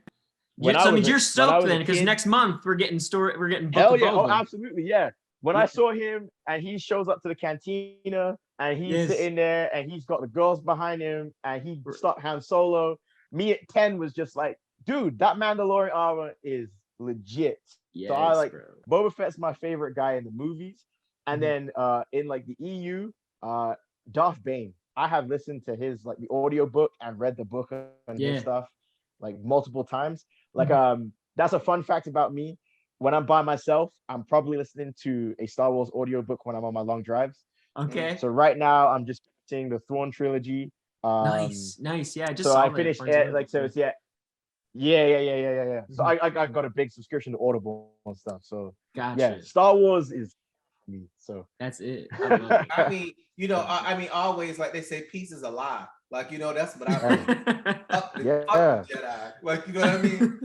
You're stoked then, because next month we're getting Book Hell of yeah! Boba. Oh, absolutely, yeah. When I saw him and he shows up to the cantina and he's sitting there and he's got the girls behind him and he stopped Han Solo. Me at 10 was just like, dude, that Mandalorian armor is legit. Yes, so I like bro. Boba Fett's my favorite guy in the movies. And then in like the EU, Darth Bane. I have listened to his like the audio book and read the book and his stuff like multiple times. Like that's a fun fact about me. When I'm by myself, I'm probably listening to a Star Wars audio book when I'm on my long drives. Okay. So right now I'm just seeing the Thrawn trilogy. Nice. Yeah. So I finished it. Like so, it's yeah. So I got a big subscription to Audible and stuff. So gotcha. Yeah, Star Wars is me. So that's it. I love it. I mean, always, like they say, peace is a lie. Like, that's what I mean. Fuck the Jedi. Like, you know what I mean?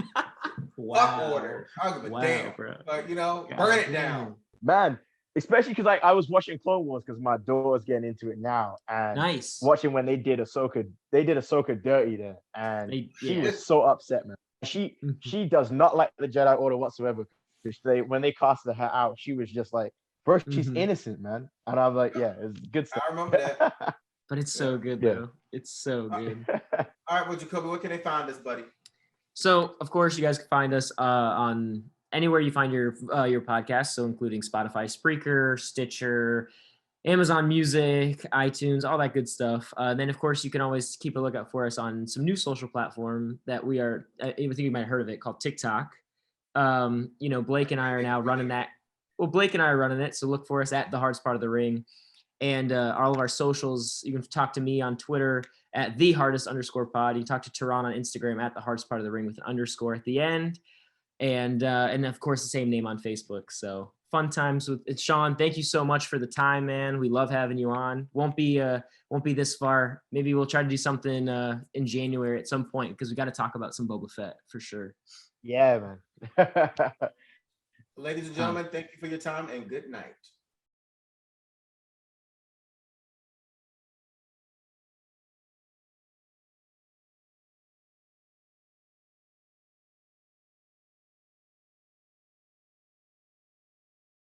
Wow. Fuck order. I don't give a damn. Bro. Like, burn it down. Man, especially because like I was watching Clone Wars because my daughter's getting into it now, and watching when they did Ahsoka dirty there, and she was so upset, man. She does not like the Jedi Order whatsoever. When they casted her out, she was just like, bro, she's innocent, man. And I'm like, yeah, it's good stuff. I remember that. But it's so good though. It's so good. All right, well, Jacoby, where can they find us, buddy? So, of course, you guys can find us on anywhere you find your podcast, so including Spotify, Spreaker, Stitcher, Amazon Music, iTunes, all that good stuff. Then, of course, you can always keep a lookout for us on some new social platform that we are, I think you might have heard of it, called TikTok. Blake and I are now running that. Well, Blake and I are running it, so look for us at The Hardest Part of the Ring. And all of our socials, you can talk to me on Twitter at @thehardest_pod. You can talk to Tehran on Instagram at The Hardest Part of the Ring with an underscore at the end. And of course, the same name on Facebook. So fun times with Shaun. Thank you so much for the time, man. We love having you on. Won't be this far. Maybe we'll try to do something in January at some point because we got to talk about some Boba Fett for sure. Yeah, man. Ladies and gentlemen, thank you for your time and good night.